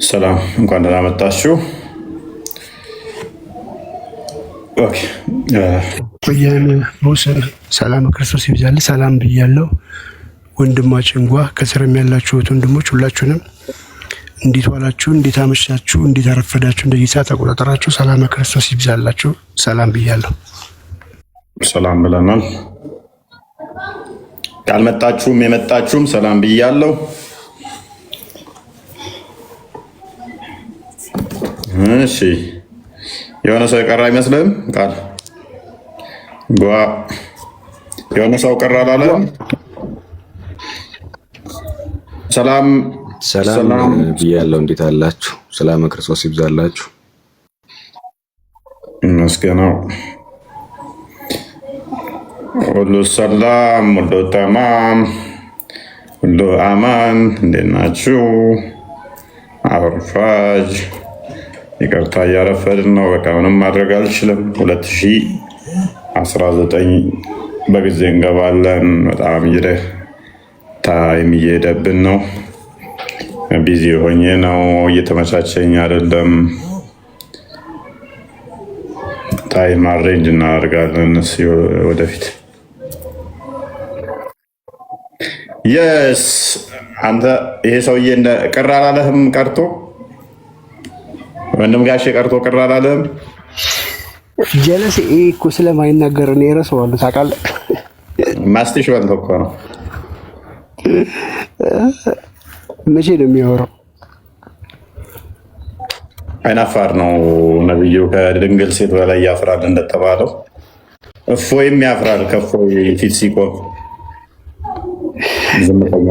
ሰላም እንኳን ደህና መጣችሁ። ኦኬ ወያን ሙስን ሰላም ክርስቶስ ይብዛል። ሰላም ብያለሁ ወንድማችን ጓ ከስረም ያላችሁት ወንድሞች ሁላችሁንም እንዴት ዋላችሁ፣ እንዴት አመሻችሁ፣ እንዴት አረፈዳችሁ፣ እንደዚህ ሰዓት ተቆጣጣራችሁ። ሰላም ክርስቶስ ይብዛላችሁ። ሰላም ብያለሁ። ሰላም ብለናል። ካልመጣችሁም የመጣችሁም ሰላም ብያለሁ። እሺ የሆነ ሰው የቀረ አይመስልም? ቃል ጓ የሆነ ሰው ቀረ አላለም? ሰላም ሰላም ብያለሁ። እንዴት አላችሁ? ሰላም ክርስቶስ ይብዛላችሁ። ይመስገነው። ሁሉ ሰላም፣ ሁሉ ተማም፣ ሁሉ አማን። እንዴት ናችሁ? አርፋጅ ይቅርታ እያረፈድን ነው። በቃ ምንም ማድረግ አልችልም። 2019 በጊዜ እንገባለን። በጣም ታይም እየሄደብን ነው። ቢዚ ሆኜ ነው፣ እየተመቻቸኝ አይደለም። ታይም አሬንጅ እናደርጋለን ወደፊት። የስ አንተ ይሄ ሰውዬ ቅር አላለህም? ቀርቶ ወንድም ጋሼ ቀርቶ ቅር አላለህም? ጀለስ እኮ ስለማይናገር ነው የረሳዋለሁ። ታውቃለህ፣ ማስቲሽ በልቶ እኮ ነው። መቼ ነው የሚያወራው? አይናፋር ነው ነብዩ። ከድንግል ሴት በላይ ያፍራል እንደተባለው እፎይም ያፍራል ከእፎይ ፊት ሲቆም።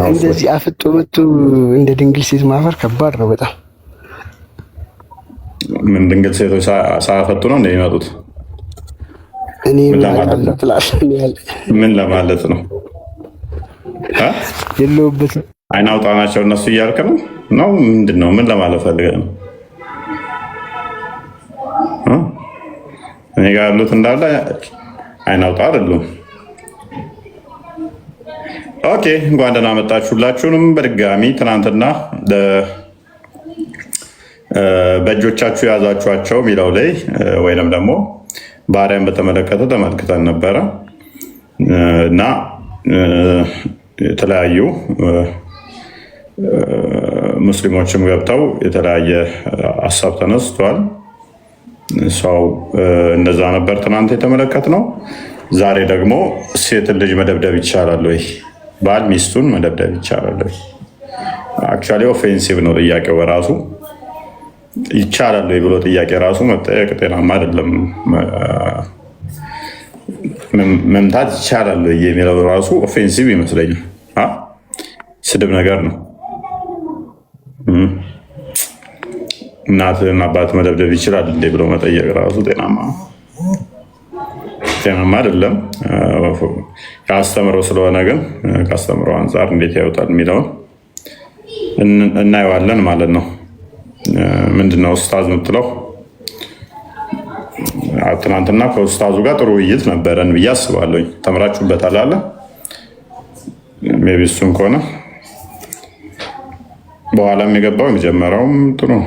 እንደዚህ አፍጦ መቶ እንደ ድንግል ሴት ማፈር ከባድ ነው በጣም። ምን ድንግል ሴቶች ሳያፈጡ ነው እንደሚመጡት? ምን ለማለት ነው? የለውበትም። አይናውጣ ናቸው እነሱ እያልክ ነው ነው? ምንድን ነው? ምን ለማለት ፈልገህ ነው? እኔ ጋር ያሉት እንዳለ አይናውጣ አይደሉም። ኦኬ እንኳን ደህና መጣችሁ ሁላችሁንም በድጋሚ። ትናንትና በእጆቻችሁ የያዛችኋቸው የሚለው ላይ ወይንም ደግሞ ባሪያን በተመለከተ ተመልክተን ነበረ እና የተለያዩ ሙስሊሞችም ገብተው የተለያየ ሀሳብ ተነስቷል። ሰው እንደዛ ነበር ትናንት የተመለከትነው። ዛሬ ደግሞ ሴትን ልጅ መደብደብ ይቻላል ወይ? ባል ሚስቱን መደብደብ ይቻላል ወይ? አክቹዋሊ ኦፌንሲቭ ነው ጥያቄው በራሱ። ይቻላል ወይ ብሎ ጥያቄ ራሱ መጠየቅ ጤናማ አይደለም። መምታት ይቻላል ወይ የሚለው ራሱ ኦፌንሲቭ ይመስለኛል። ስድብ ነገር ነው። እናትን አባት መደብደብ ይችላል እንዴ ብሎ መጠየቅ ራሱ ጤናማ አይደለም። ከአስተምሮ ስለሆነ ግን ከአስተምሮ አንጻር እንዴት ያዩታል የሚለውን እናየዋለን ማለት ነው። ምንድነው ኡስታዝ የምትለው? ትናንትና ከኡስታዙ ጋር ጥሩ ውይይት ነበረን ብዬ አስባለሁ። ተምራችሁበታል አለ ሜይ ቢ እሱን ከሆነ በኋላም የገባው የመጀመሪያውም ጥሩ ነው።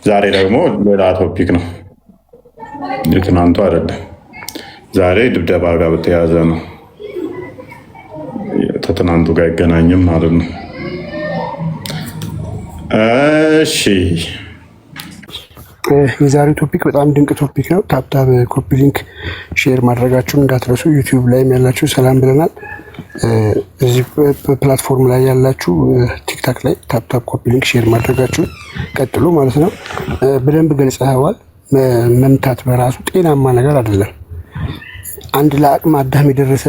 ዛሬ ደግሞ ሌላ ቶፒክ ነው፣ የትናንቱ አይደለም። ዛሬ ድብደባ ጋር በተያያዘ ነው። ከትናንቱ ጋር አይገናኝም ማለት ነው። እሺ የዛሬው ቶፒክ በጣም ድንቅ ቶፒክ ነው። ታብታብ ኮፒ ሊንክ ሼር ማድረጋችሁን እንዳትረሱ። ዩቲዩብ ላይም ያላችሁ ሰላም ብለናል። እዚህ ፕላትፎርም ላይ ያላችሁ ቲክታክ ላይ ታብታብ ኮፒ ሊንክ ሼር ማድረጋችሁን ቀጥሉ ማለት ነው። በደንብ ገልጸዋል። መምታት በራሱ ጤናማ ነገር አይደለም። አንድ ለአቅመ አዳም የደረሰ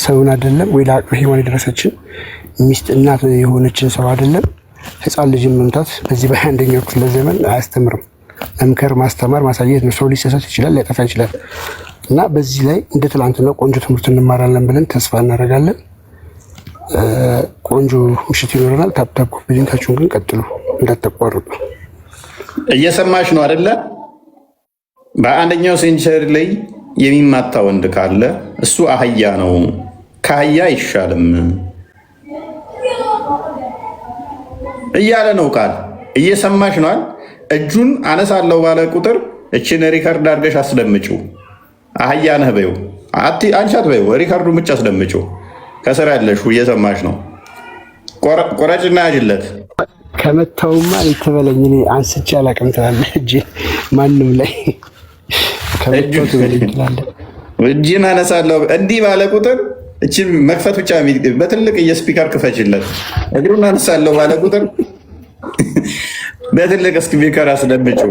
ሰውን አይደለም ወይ ለአቅመ ሔዋን የደረሰችን ሚስት እናት የሆነችን ሰው አይደለም ህፃን ልጅን መምታት በዚህ በ21ኛው ክፍለ ዘመን አያስተምርም። መምከር፣ ማስተማር፣ ማሳየት ነው። ሰው ሊሳሳት ይችላል፣ ሊያጠፋ ይችላል እና በዚህ ላይ እንደ ትላንትና ቆንጆ ትምህርት እንማራለን ብለን ተስፋ እናደርጋለን። ቆንጆ ምሽት ይኖረናል። ታፕታፕ ኮፒ ሊንካችሁን ግን ቀጥሉ እንዳትቋረጡ። እየሰማሽ ነው አይደለ? በ21ኛው ሴንቸሪ ላይ የሚማታ ወንድ ካለ እሱ አህያ ነው፣ ከአህያ አይሻልም እያለ ነው ቃል። እየሰማሽ ነዋል። እጁን አነሳለሁ ባለ ቁጥር እችን ሪከርድ አድርገሽ አስደምጪው። አህያ ነህ በይው፣ አንቺ አትበይው፣ ሪከርዱን ብቻ አስደምጪው። ከስር ያለሽው እየሰማሽ ነው። ቆረጭና ያጅለት። ከመታውማ ልትበለኝ እኔ አንስቼ አላውቅም ትላለህ። እጅን ማንም ላይ ከመታው ትበለኝ ትላለህ። እጅን አነሳለሁ እንዲህ ባለ ቁጥር እችን መክፈት ብቻ በትልቅ የስፒከር ክፈችለት። እግሩን አነሳለሁ ባለ ቁጥር በትልቅ ስፒከር አስደምጪው።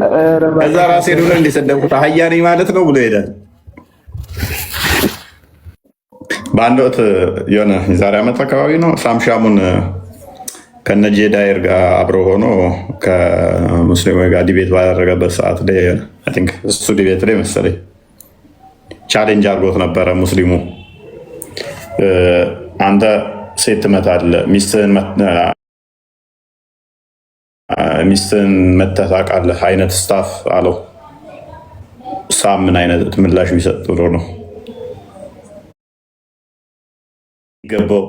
ከዛ ራሴ ዱነ እንዲሰደብኩት አህያ ነኝ ማለት ነው ብሎ ይሄዳል። በአንድ ወቅት የሆነ የዛሬ ዓመት አካባቢ ነው ሳምሻሙን ከነጄዳይር ጋር አብሮ ሆኖ ከሙስሊሞች ጋር ዲቤት ባደረገበት ሰዓት ላይ እሱ ዲቤት ላይ መሰለኝ ቻሌንጅ አድርጎት ነበረ ሙስሊሙ። አንተ ሴት ትመታለህ፣ ሚስትህን መተህ ታውቃለህ አይነት ስታፍ አለው። ሳም ምን አይነት ምላሽ ቢሰጥ ጥሩ ነው ገባው?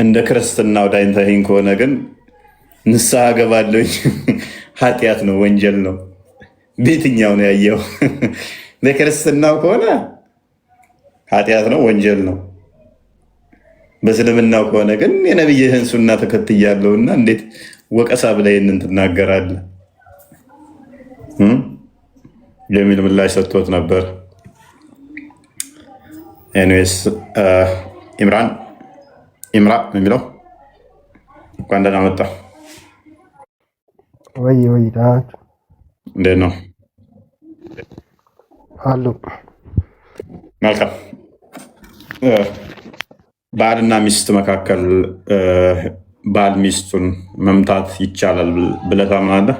እንደ ክርስትናው ዳይንተሂን ከሆነ ግን ንስሐ ገባለኝ ኃጢአት ነው፣ ወንጀል ነው። በየትኛው ነው ያየው? በክርስትናው ከሆነ ኃጢአት ነው፣ ወንጀል ነው። በእስልምናው ከሆነ ግን የነብይህን ሱና ተከትያለሁና እንዴት ወቀሳ ብለህ ይህንን ትናገራለህ የሚል ምላሽ ሰጥቶት ነበር። ኤኒዌይስ ኢምራ የሚለው እንኳን ደህና መጣ። ወይ እንዴት ነው? አሉ መልካም። ባልና ሚስት መካከል ባል ሚስቱን መምታት ይቻላል ብለህ ታምናለህ?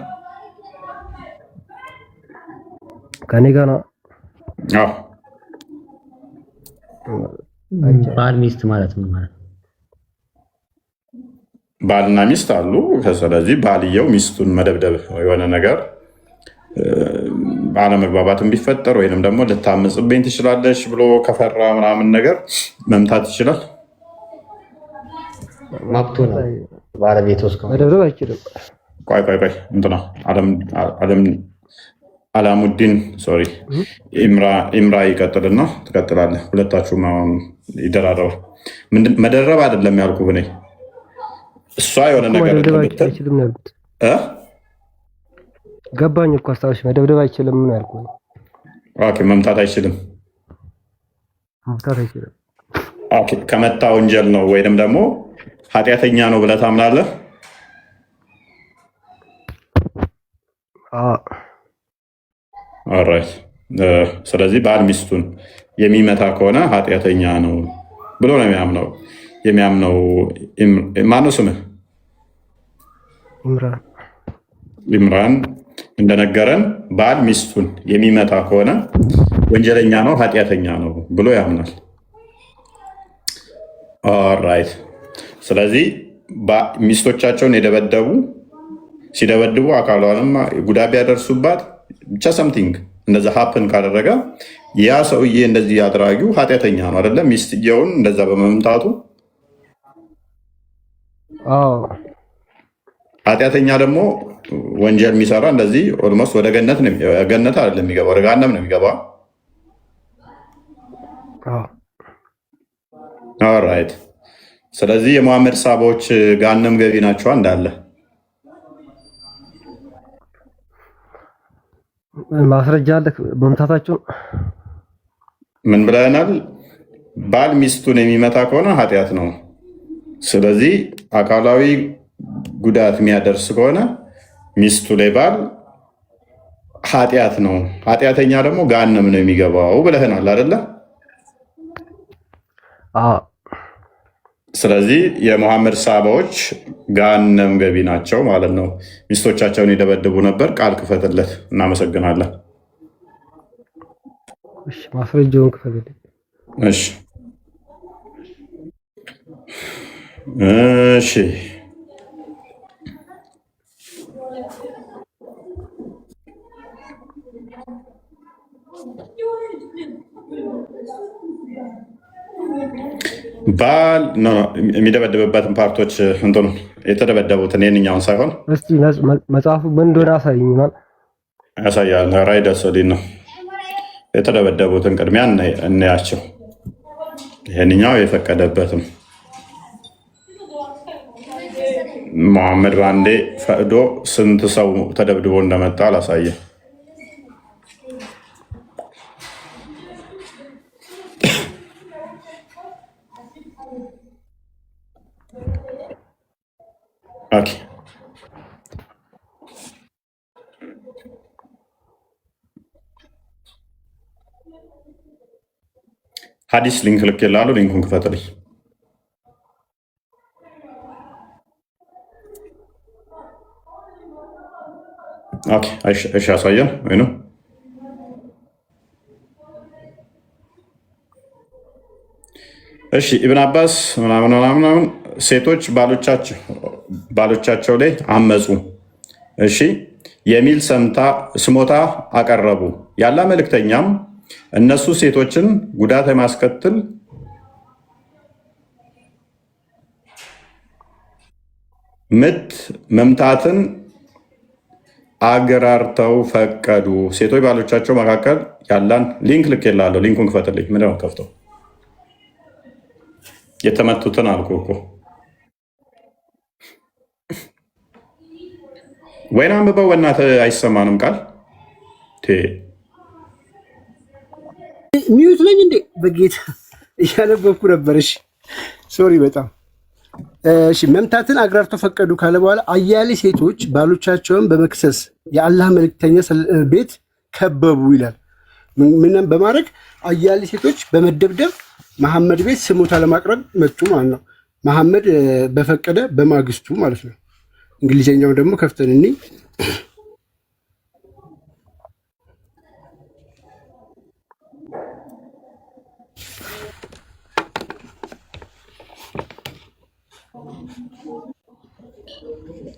ከኔ ጋር ነው። አዎ። ባል ሚስት ማለት ምን ማለት ነው? ባልና ሚስት አሉ። ስለዚህ ባልየው ሚስቱን መደብደብ የሆነ ነገር አለመግባባትን ቢፈጠር ወይንም ደግሞ ልታምጽብኝ ትችላለች ብሎ ከፈራ ምናምን ነገር መምታት ይችላል። መብቱ ነው። ባለቤት ውስጥ መደብደብ አይችልም። ቆይ እንትና አላሙዲን ሶሪ ኢምራ ይቀጥልና ትቀጥላለህ። ሁለታችሁም አሁን ይደራረቡ። መደረብ አይደለም ያልኩህ እኔ እሷ የሆነ ነገር አይችልም ነው ያልኩት። ገባኝ እኮ አስታውሽ። መደብደብ አይችልም ነው ያልኩት። ኦኬ መምታት አይችልም። ኦኬ ከመታ ወንጀል ነው ወይንም ደግሞ ኃጢአተኛ ነው ብለህ ታምናለህ? ኦልራይት። ስለዚህ ባል ሚስቱን የሚመታ ከሆነ ኃጢአተኛ ነው ብሎ ነው የሚያምነው። ማነው ስምህ? ኢምራን እንደነገረን ባል ሚስቱን የሚመታ ከሆነ ወንጀለኛ ነው፣ ኃጢአተኛ ነው ብሎ ያምናል። ኦልራይት። ስለዚህ ሚስቶቻቸውን ሲደበድቡ አካሏንም ጉዳት ቢያደርሱባት ብቻ ሰምቲንግ እንደዛ ሀፕን ካደረገ ያ ሰውዬ እንደዚህ አድራጊው ኃጢአተኛ ነው አይደለም? ሚስትየውን እንደዛ በመምታቱ ኃጢአተኛ ደግሞ ወንጀል የሚሰራ እንደዚህ ኦልሞስት ወደ ገነት አይደለም የሚገባ፣ ወደ ገሃነም ነው የሚገባ። ኦልራይት። ስለዚህ የመሐመድ ሳባዎች ገሃነም ገቢ ናቸው እንዳለ ማስረጃ አለ መምታታቸው። ምን ብለናል? ባል ሚስቱን የሚመታ ከሆነ ኃጢአት ነው። ስለዚህ አካላዊ ጉዳት የሚያደርስ ከሆነ ሚስቱ ላይ ባል ኃጢአት ነው። ኃጢአተኛ ደግሞ ገሃነም ነው የሚገባው ብለህናል አይደለ? ስለዚህ የመሐመድ ሳባዎች ገሃነም ገቢ ናቸው ማለት ነው። ሚስቶቻቸውን ይደበድቡ ነበር። ቃል ክፈትለት። እናመሰግናለን። ማስረጃውን ክፈትለት። እሺ ባል የሚደበድብበትን ፓርቶች እንትኑ የተደበደቡትን የእኛውን ሳይሆን እስቲ መጽሐፉ ምን እንደሆነ አሳይኝ። ያሳያል። ራዕይ ደርሶልኝ ነው። የተደበደቡትን ቅድሚያ እናያቸው። ይህንኛው የፈቀደበትም መሐመድ ባንዴ ፈቅዶ ስንት ሰው ተደብድቦ እንደመጣ አላሳየ። ኦኬ ሀዲስ ሊንክ ልክ ይላሉ። ሊንኩን ክፈትልኝ። ኦኬ እሺ፣ ያሳየን ወይ ነው። እሺ ኢብን አባስ ምናምን ሴቶች ባሎቻቸው ላይ አመፁ፣ እሺ የሚል ስሞታ አቀረቡ። ያላ መልእክተኛም እነሱ ሴቶችን ጉዳት የማስከትል ምት መምታትን አገራርተው ፈቀዱ። ሴቶች ባሎቻቸው መካከል ያላን ሊንክ ልክ የላለሁ። ሊንኩን ክፈትልኝ። ምንድን ነው ከፍተው የተመቱትን አልኩ እኮ ወይን አንብበው በእናትህ አይሰማንም ቃል ሚዩት ነኝ እንዴ? በጌታ እያነበብኩ ነበር። እሺ ሶሪ በጣም እሺ። መምታትን አግራርተው ፈቀዱ ካለ በኋላ አያሌ ሴቶች ባሎቻቸውን በመክሰስ የአላህ መልእክተኛ ቤት ከበቡ ይላል። ምንም በማድረግ አያሌ ሴቶች በመደብደብ መሐመድ ቤት ስሞታ ለማቅረብ መጡ ማለት ነው። መሐመድ በፈቀደ በማግስቱ ማለት ነው። እንግሊዘኛው ደግሞ ከፍተን እኒ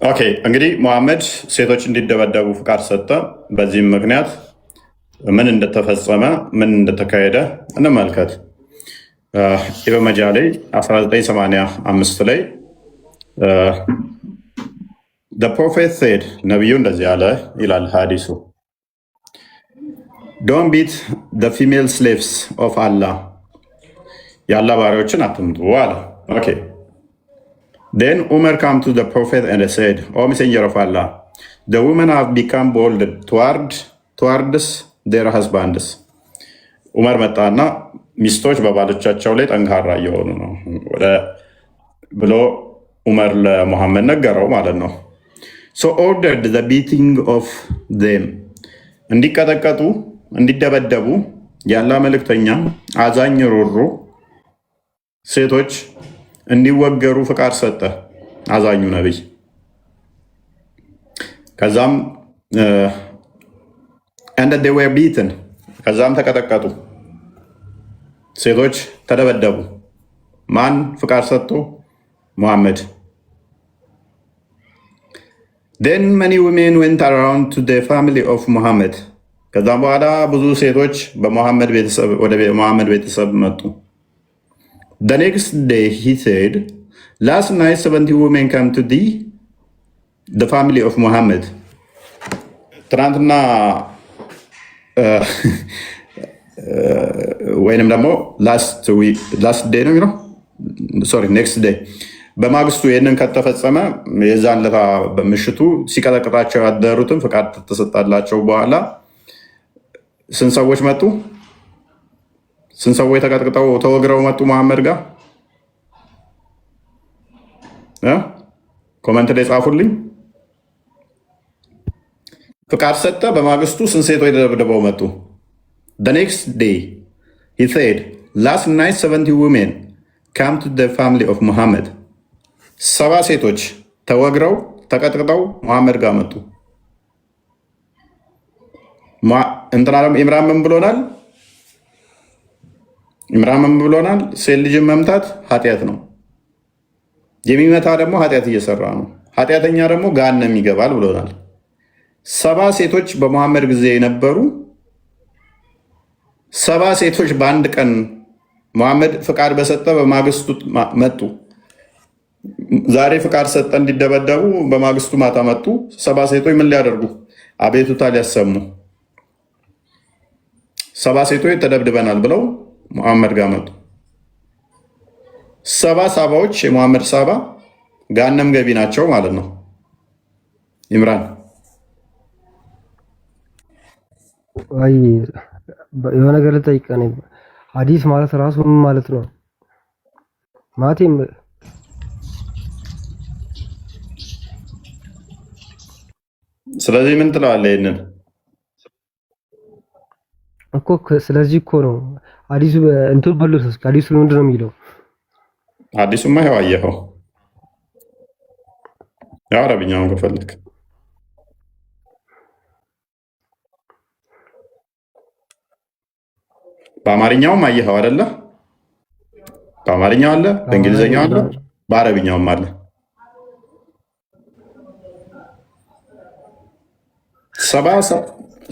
ኦኬ እንግዲህ መሐመድ ሴቶች እንዲደበደቡ ፍቃድ ሰጠ። በዚህም ምክንያት ምን እንደተፈጸመ ምን እንደተካሄደ እንመልከት። ኢብን መጃሌ 1985 ላይ the prophet said ነቢዩ እንደዚህ አለ ይላል ሀዲሱ don't beat the female slaves of Allah የአላህ ባሪያዎችን አትምቱ አለ። ኦኬ then Umar came to the prophet and said, O messenger of Allah, the women have become bold towards their husbands. ዑመር መጣና ሚስቶች በባሎቻቸው ላይ ጠንካራ እየሆኑ ነው ብሎ ዑመር ለሙሐመድ ነገረው ማለት ነው። so ordered the beating of them እንዲቀጠቀጡ እንዲደበደቡ የአላህ መልእክተኛ አዛኝ ሮሮ ሴቶች እንዲወገሩ ፍቃድ ሰጠ አዛኙ ነቢይ። ከዛም and they were beaten ከዛም ተቀጠቀጡ፣ ሴቶች ተደበደቡ። ማን ፍቃድ ሰጥቶ? ሙሐመድ። then many women went around to the family of Muhammad ከዛም በኋላ ብዙ ሴቶች ወደ ሙሐመድ ቤተሰብ መጡ። The next day he said, last night 70 women came to the family of Muhammad. ትናንትና ወይንም ደግሞ ላስት ዴይ ነው የሚለው ኔክስት ዴይ በማግስቱ ይህንን ከተፈጸመ የዛን ለታ በምሽቱ ሲቀጠቅጣቸው ያደሩትን ፍቃድ ተሰጣላቸው። በኋላ ስንት ሰዎች መጡ? ስንት ሰዎች ተቀጥቅጠው ተወግረው መጡ መሐመድ ጋር? ኮመንት ላይ ጻፉልኝ። ፍቃድ ሰጠ። በማግስቱ ስንት ሴቶች ተደብድበው መጡ? The next day he said, last night 70 women came to the family of Muhammad. 70 ሴቶች ተወግረው ተቀጥቅጠው መሐመድ ጋር መጡ። እንትናለም ኢምራን ምን ብሎናል? ኢምራን ምን ብሎናል? ሴት ልጅን መምታት ኃጢአት ነው፣ የሚመታ ደግሞ ኃጢአት እየሰራ ነው፣ ኃጢአተኛ ደግሞ ገሃነም ይገባል ብሎናል። 70 ሴቶች በመሐመድ ጊዜ የነበሩ 70 ሴቶች በአንድ ቀን መሐመድ ፍቃድ በሰጠ በማግስቱ መጡ። ዛሬ ፍቃድ ሰጠ እንዲደበደቡ፣ በማግስቱ ማታ መጡ። 70 ሴቶች ምን ሊያደርጉ? አቤቱታ ሊያሰሙ። 70 ሴቶች ተደብድበናል ብለው መሐመድ ጋር መጡ። 70 ሳባዎች የመሐመድ ሳባ ጋነም ገቢ ናቸው ማለት ነው። ኢምራን የሆነ ነገር ልጠይቅህ ነው። ሐዲስ ማለት ራሱ ምን ማለት ነው? ማቴም ስለዚህ ምን ትለዋለህ? ይሄንን እኮ ስለዚህ እኮ ነው ሐዲሱ እንትን በሉት። እስኪ ሐዲሱ ምንድን ነው የሚለው? አዲሱማ ይኸው አየኸው። ያው አረብኛውን ከፈለክ በአማርኛውም አየኸው አይደለ? በአማርኛው አለ፣ በእንግሊዝኛው አለ፣ በአረብኛውም አለ።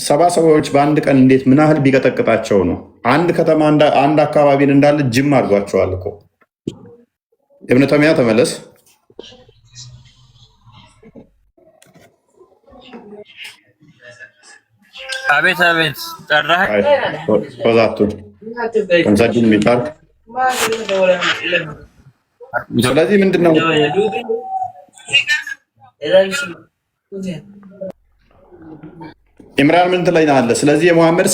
ሰባ ሰዎች በአንድ ቀን እንዴት ምን ያህል ቢቀጠቅጣቸው ነው? አንድ ከተማ አንድ አካባቢን እንዳለ ጅም አድርጓቸዋል እኮ። ኢብኑ ተይሚያ ተመለስ። አቤት አቤት፣ ጠራህ? ወዛቱን እንሰድን ሚጣር። ስለዚህ ምንድነው ኢምራን ምን ትለኛለህ? ስለዚህ የሙሐመድ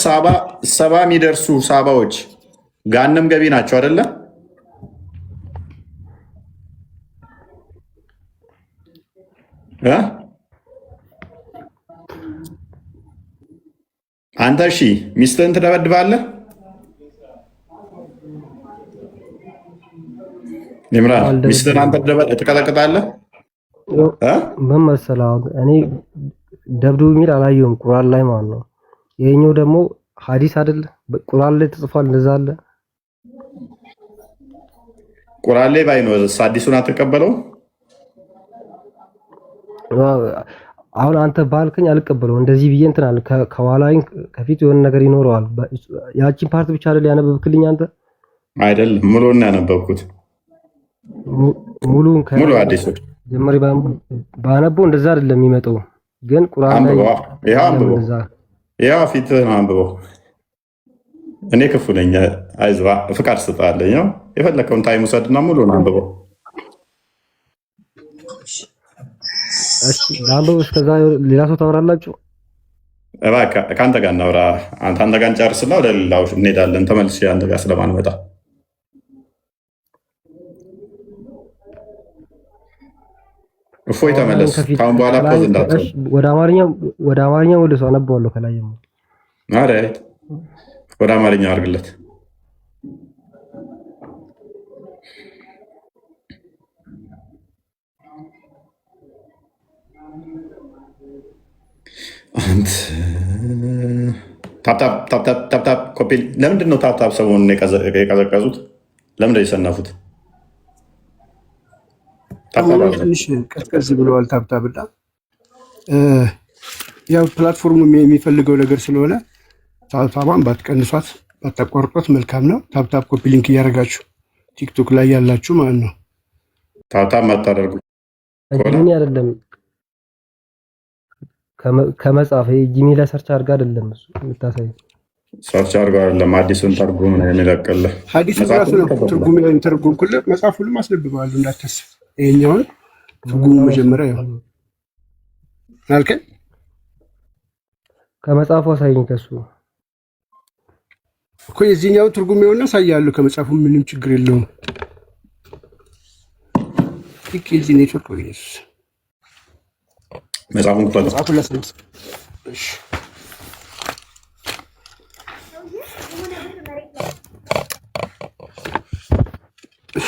ሰባ የሚደርሱ ሳባዎች ጋንም ገቢ ናቸው አይደለ? አንተ እሺ ሚስትህን ትደበድባለህ? ኢምራን ሚስትህን አንተ ትቀጠቅጣለህ? ምን መሰለህ እኔ ደብድቡ የሚል አላየሁም ቁርአን ላይ ማለት ነው። ይሄኛው ደግሞ ሐዲስ አይደለ? ቁርአን ላይ ተጽፏል እንደዛ አለ። ቁርአን ላይ ባይኖርስ ሐዲሱን አትቀበለው? አሁን አንተ ባልከኝ አልቀበለው እንደዚህ ብዬ እንትን አለ። ከኋላይን ከፊት የሆነ ነገር ይኖረዋል። ያቺን ፓርት ብቻ አይደል ያነበብክልኝ አንተ? አይደለም ሙሉውን ያነበብኩት። ሙሉውን ሙሉ ሐዲሱ ጀመሪ ባነበው እንደዛ አይደለም የሚመጣው። ግን ቁርአን ላይ ያው ፊትህ ነው አንብበው። እኔ ክፉ ነኝ፣ አይዞህ ፍቃድ ስጣለኝ። ያው የፈለከውን ታይም ውሰድና ሙሉውን አንብበው። እሺ ላምበው። እስከዛ ሌላ ሰው ታወራላችሁ። እባክህ ከአንተ ጋር እናውራ። አንተ ጋር እንጨርስና ወደ ሌላው እንሄዳለን። ተመልሼ አንተ ጋር ስለማንመጣ እፎይ ተመለስ። ካሁን በኋላ ፖዝ እንዳትሆን። ወደ አማርኛ ወደ ሰው አነበዋለሁ ከላይ ነው። አረ ወደ አማርኛ አድርግለት። አንተ ታፕታፕ ኮፒ። ለምንድን ነው ታፕታፕ ሰሞኑን የቀዘቀዙት? ለምንድን ነው የሰነፉት? ትንሽ ቀዝቀዝ ብለዋል። ታብታብ እና ያው ፕላትፎርሙ የሚፈልገው ነገር ስለሆነ ታብታቧን ባትቀንሷት ባታቋርጧት መልካም ነው። ታብታብ ኮፒ ሊንክ እያደረጋችሁ ቲክቶክ ላይ ያላችሁ ማለት ነው። ታብታብ ማታደርጉ ጂሚ አይደለም ከመጻፍ ጂሚ ላይ ሰርች አድርጋ አይደለም እሱ የምታሳይ ሰርች አድርጋ አይደለም። አዲሱን ተርጉም ነው የሚለቅልህ። ሐዲስ ራሱ ነው ትርጉም ላይ ተርጉምኩልህ። መጽሐፉንም አስነብበዋለሁ እንዳታስብ። ይሄኛውን ትርጉሙ መጀመሪያ ያው አልከኝ ከመጽሐፉ አሳይኝ። ከሱ እኮ የዚህኛው ትርጉም ይሆንና አሳያለሁ። ከመጽሐፉ ምንም ችግር የለውም። የዚህ ኔትወርክ ወይስ መጽሐፉን ቁጥር መጽሐፉ ለስንስ? እሺ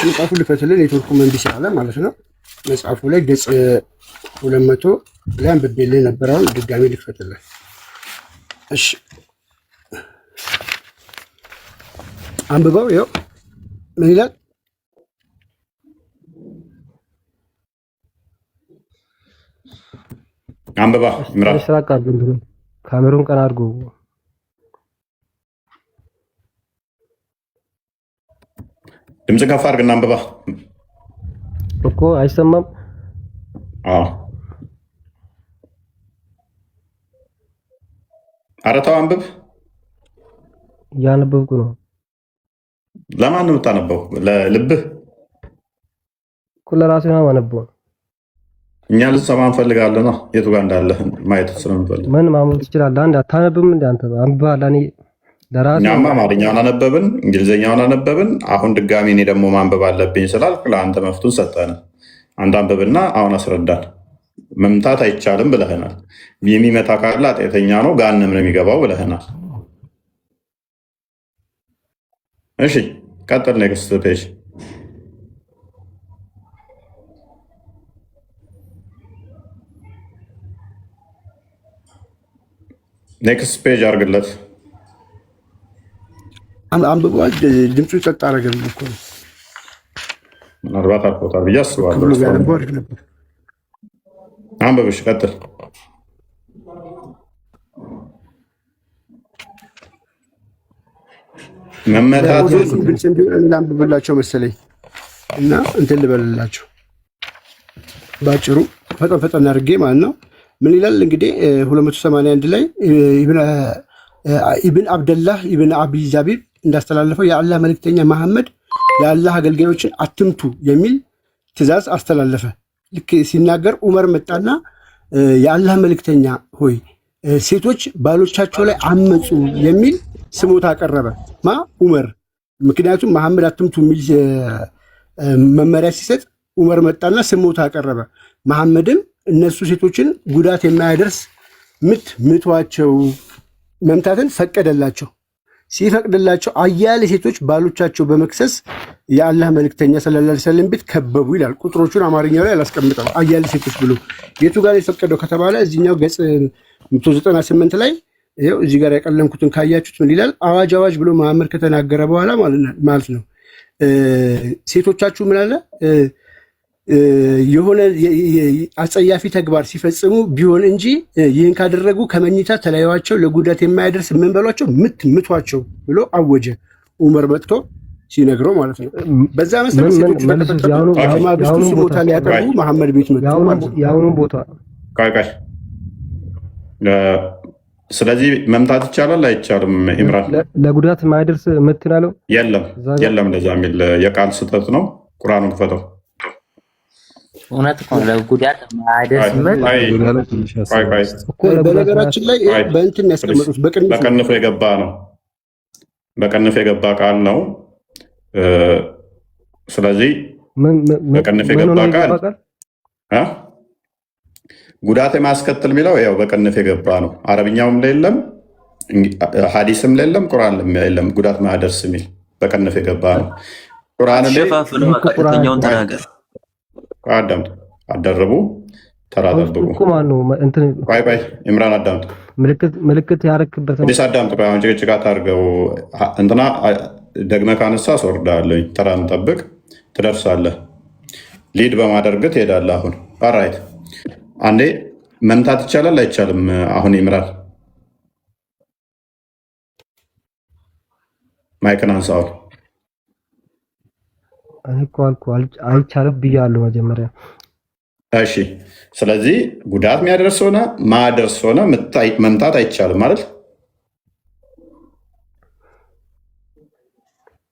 መጽሐፉ ልፈትልህ። ኔትወርኩ መንዲስ ያለ ማለት ነው። መጽሐፉ ላይ ገጽ 200 ላይ አንብቤልህ ነበር። አሁን ድጋሜ ልክፈትልህ። እሺ አንብበው። ይኸው ምን ይላል? አንብባ ምራ ካሜሩን ቀና አድርጎ ድምፅ ከፍ አድርግና አንብባ። እኮ አይሰማም። አዎ ኧረ ተው አንብብ። እያነበብኩ ነው። ለማን ነው የምታነበው? ለልብህ እኮ ለራሴ ነው የማነበው። እኛ ልንሰማ እንፈልጋለን። የቱ ጋር እንዳለህ ማየት ስለምንፈልግ ምን ማመን ትችላለህ? አንድ አታነብም እንደ አንተ አንብበሃል። እኔ ለራሴ እኛማ አማርኛውን አነበብን፣ እንግሊዝኛውን አነበብን። አሁን ድጋሚ እኔ ደግሞ ማንበብ አለብኝ ስላልክ ለአንተ መፍቱን ሰጠን። አንድ አንብብና አሁን አስረዳን። መምታት አይቻልም ብለህናል። የሚመታ ካለ ኃጢአተኛ ነው ገሃነም ነው የሚገባው ብለህናል። እሺ ቀጥል። ኔክስት ፔጅ ኔክስት ፔጅ አድርግለት። አንብበዋል። ድምፁ ጸጥ አደረገልኝ እኮ ምናልባት አልፎታል ብዬ አስባለሁ። አንብብሽ ቀጥል። መመታት ግልጽ እንዲሆን ላንብብላቸው መሰለኝ እና እንትን ልበልላቸው ባጭሩ ፈጠን አድርጌ ማለት ነው። ምን ይላል እንግዲህ 281 ላይ ኢብን አብደላህ ኢብን አቢ ዛቢብ እንዳስተላለፈው የአላህ መልእክተኛ መሐመድ የአላህ አገልጋዮችን አትምቱ የሚል ትእዛዝ አስተላለፈ። ልክ ሲናገር ዑመር መጣና የአላህ መልእክተኛ ሆይ ሴቶች ባሎቻቸው ላይ አመፁ የሚል ስሞታ አቀረበ። ዑመር። ምክንያቱም መሐመድ አትምቱ የሚል መመሪያ ሲሰጥ ዑመር መጣና ስሞታ አቀረበ። መሐመድም እነሱ ሴቶችን ጉዳት የማያደርስ ምቷቸው መምታትን ፈቀደላቸው። ሲፈቅድላቸው አያሌ ሴቶች ባሎቻቸው በመክሰስ የአላህ መልእክተኛ ሰለላሁ ዐለይሂ ወሰለም ቤት ከበቡ ይላል። ቁጥሮቹን አማርኛው ላይ አላስቀምጠው። አያሌ ሴቶች ብሎ የቱ ጋር የፈቀደው ከተባለ እዚህኛው ገጽ 198 ላይ ይኸው እዚህ ጋር ያቀለምኩትን ካያችሁት ምን ይላል? አዋጅ አዋጅ ብሎ መሐመድ ከተናገረ በኋላ ማለት ነው ሴቶቻችሁ ምን አለ የሆነ አጸያፊ ተግባር ሲፈጽሙ ቢሆን እንጂ ይህን ካደረጉ ከመኝታ ተለያዩዋቸው፣ ለጉዳት የማያደርስ ምን በሏቸው ምቷቸው ብሎ አወጀ። ዑመር መጥቶ ሲነግረው ማለት ነው። በዛ መሰረት ሴቶቹ በማግስቱ ስሞታ ሊያቀርቡ መሐመድ ቤት መጡ ማለት ነው። የአሁኑን ቦታ ስለዚህ መምታት ይቻላል አይቻልም? ኢምራን ለጉዳት የማያደርስ ምትናለው የለም እንደዛ የሚል የቃል ስህተት ነው። ቁርአኑን ፈተው እውነት እኮ ለጉዳት የማያደርስ በነገራችን ላይ በእንትን ያስቀመጡት በቅንፍ የገባ ነው። በቅንፍ የገባ ቃል ነው። ስለዚህ በቅንፍ የገባ ቃል ጉዳት የማስከትል የሚለው ያው በቅንፍ የገባ ነው። አረብኛውም ላይ የለም፣ ሐዲስም ላይ የለም፣ ቁርአን ላይ የለም። ጉዳት ማያደርስ የሚል በቅንፍ የገባ ነው። ቁርአን ላይ ተናገር አዳምጡ፣ አደረቡ፣ ተራ ጠብቁ። ቆይ ኢምራን አዳምጡ፣ ምልክት ያረክበት ዲስ አዳምጡ። ቆይ አሁን ጭቅጭቅ አታርገው። እንትና ደግመህ ካነሳ አስወርድሃለሁኝ። ተራን ጠብቅ፣ ትደርሳለህ። ሊድ በማደርግ ትሄዳለህ። አሁን ኦራይት አንዴ መምታት ይቻላል አይቻልም? አሁን ኢምራን ማይክን አንሳው። እኔ እኮ አይቻልም ብያለሁ መጀመሪያ። እሺ፣ ስለዚህ ጉዳት የሚያደርስ ሆነ ማደርስ ሆነ መምታት አይቻልም ማለት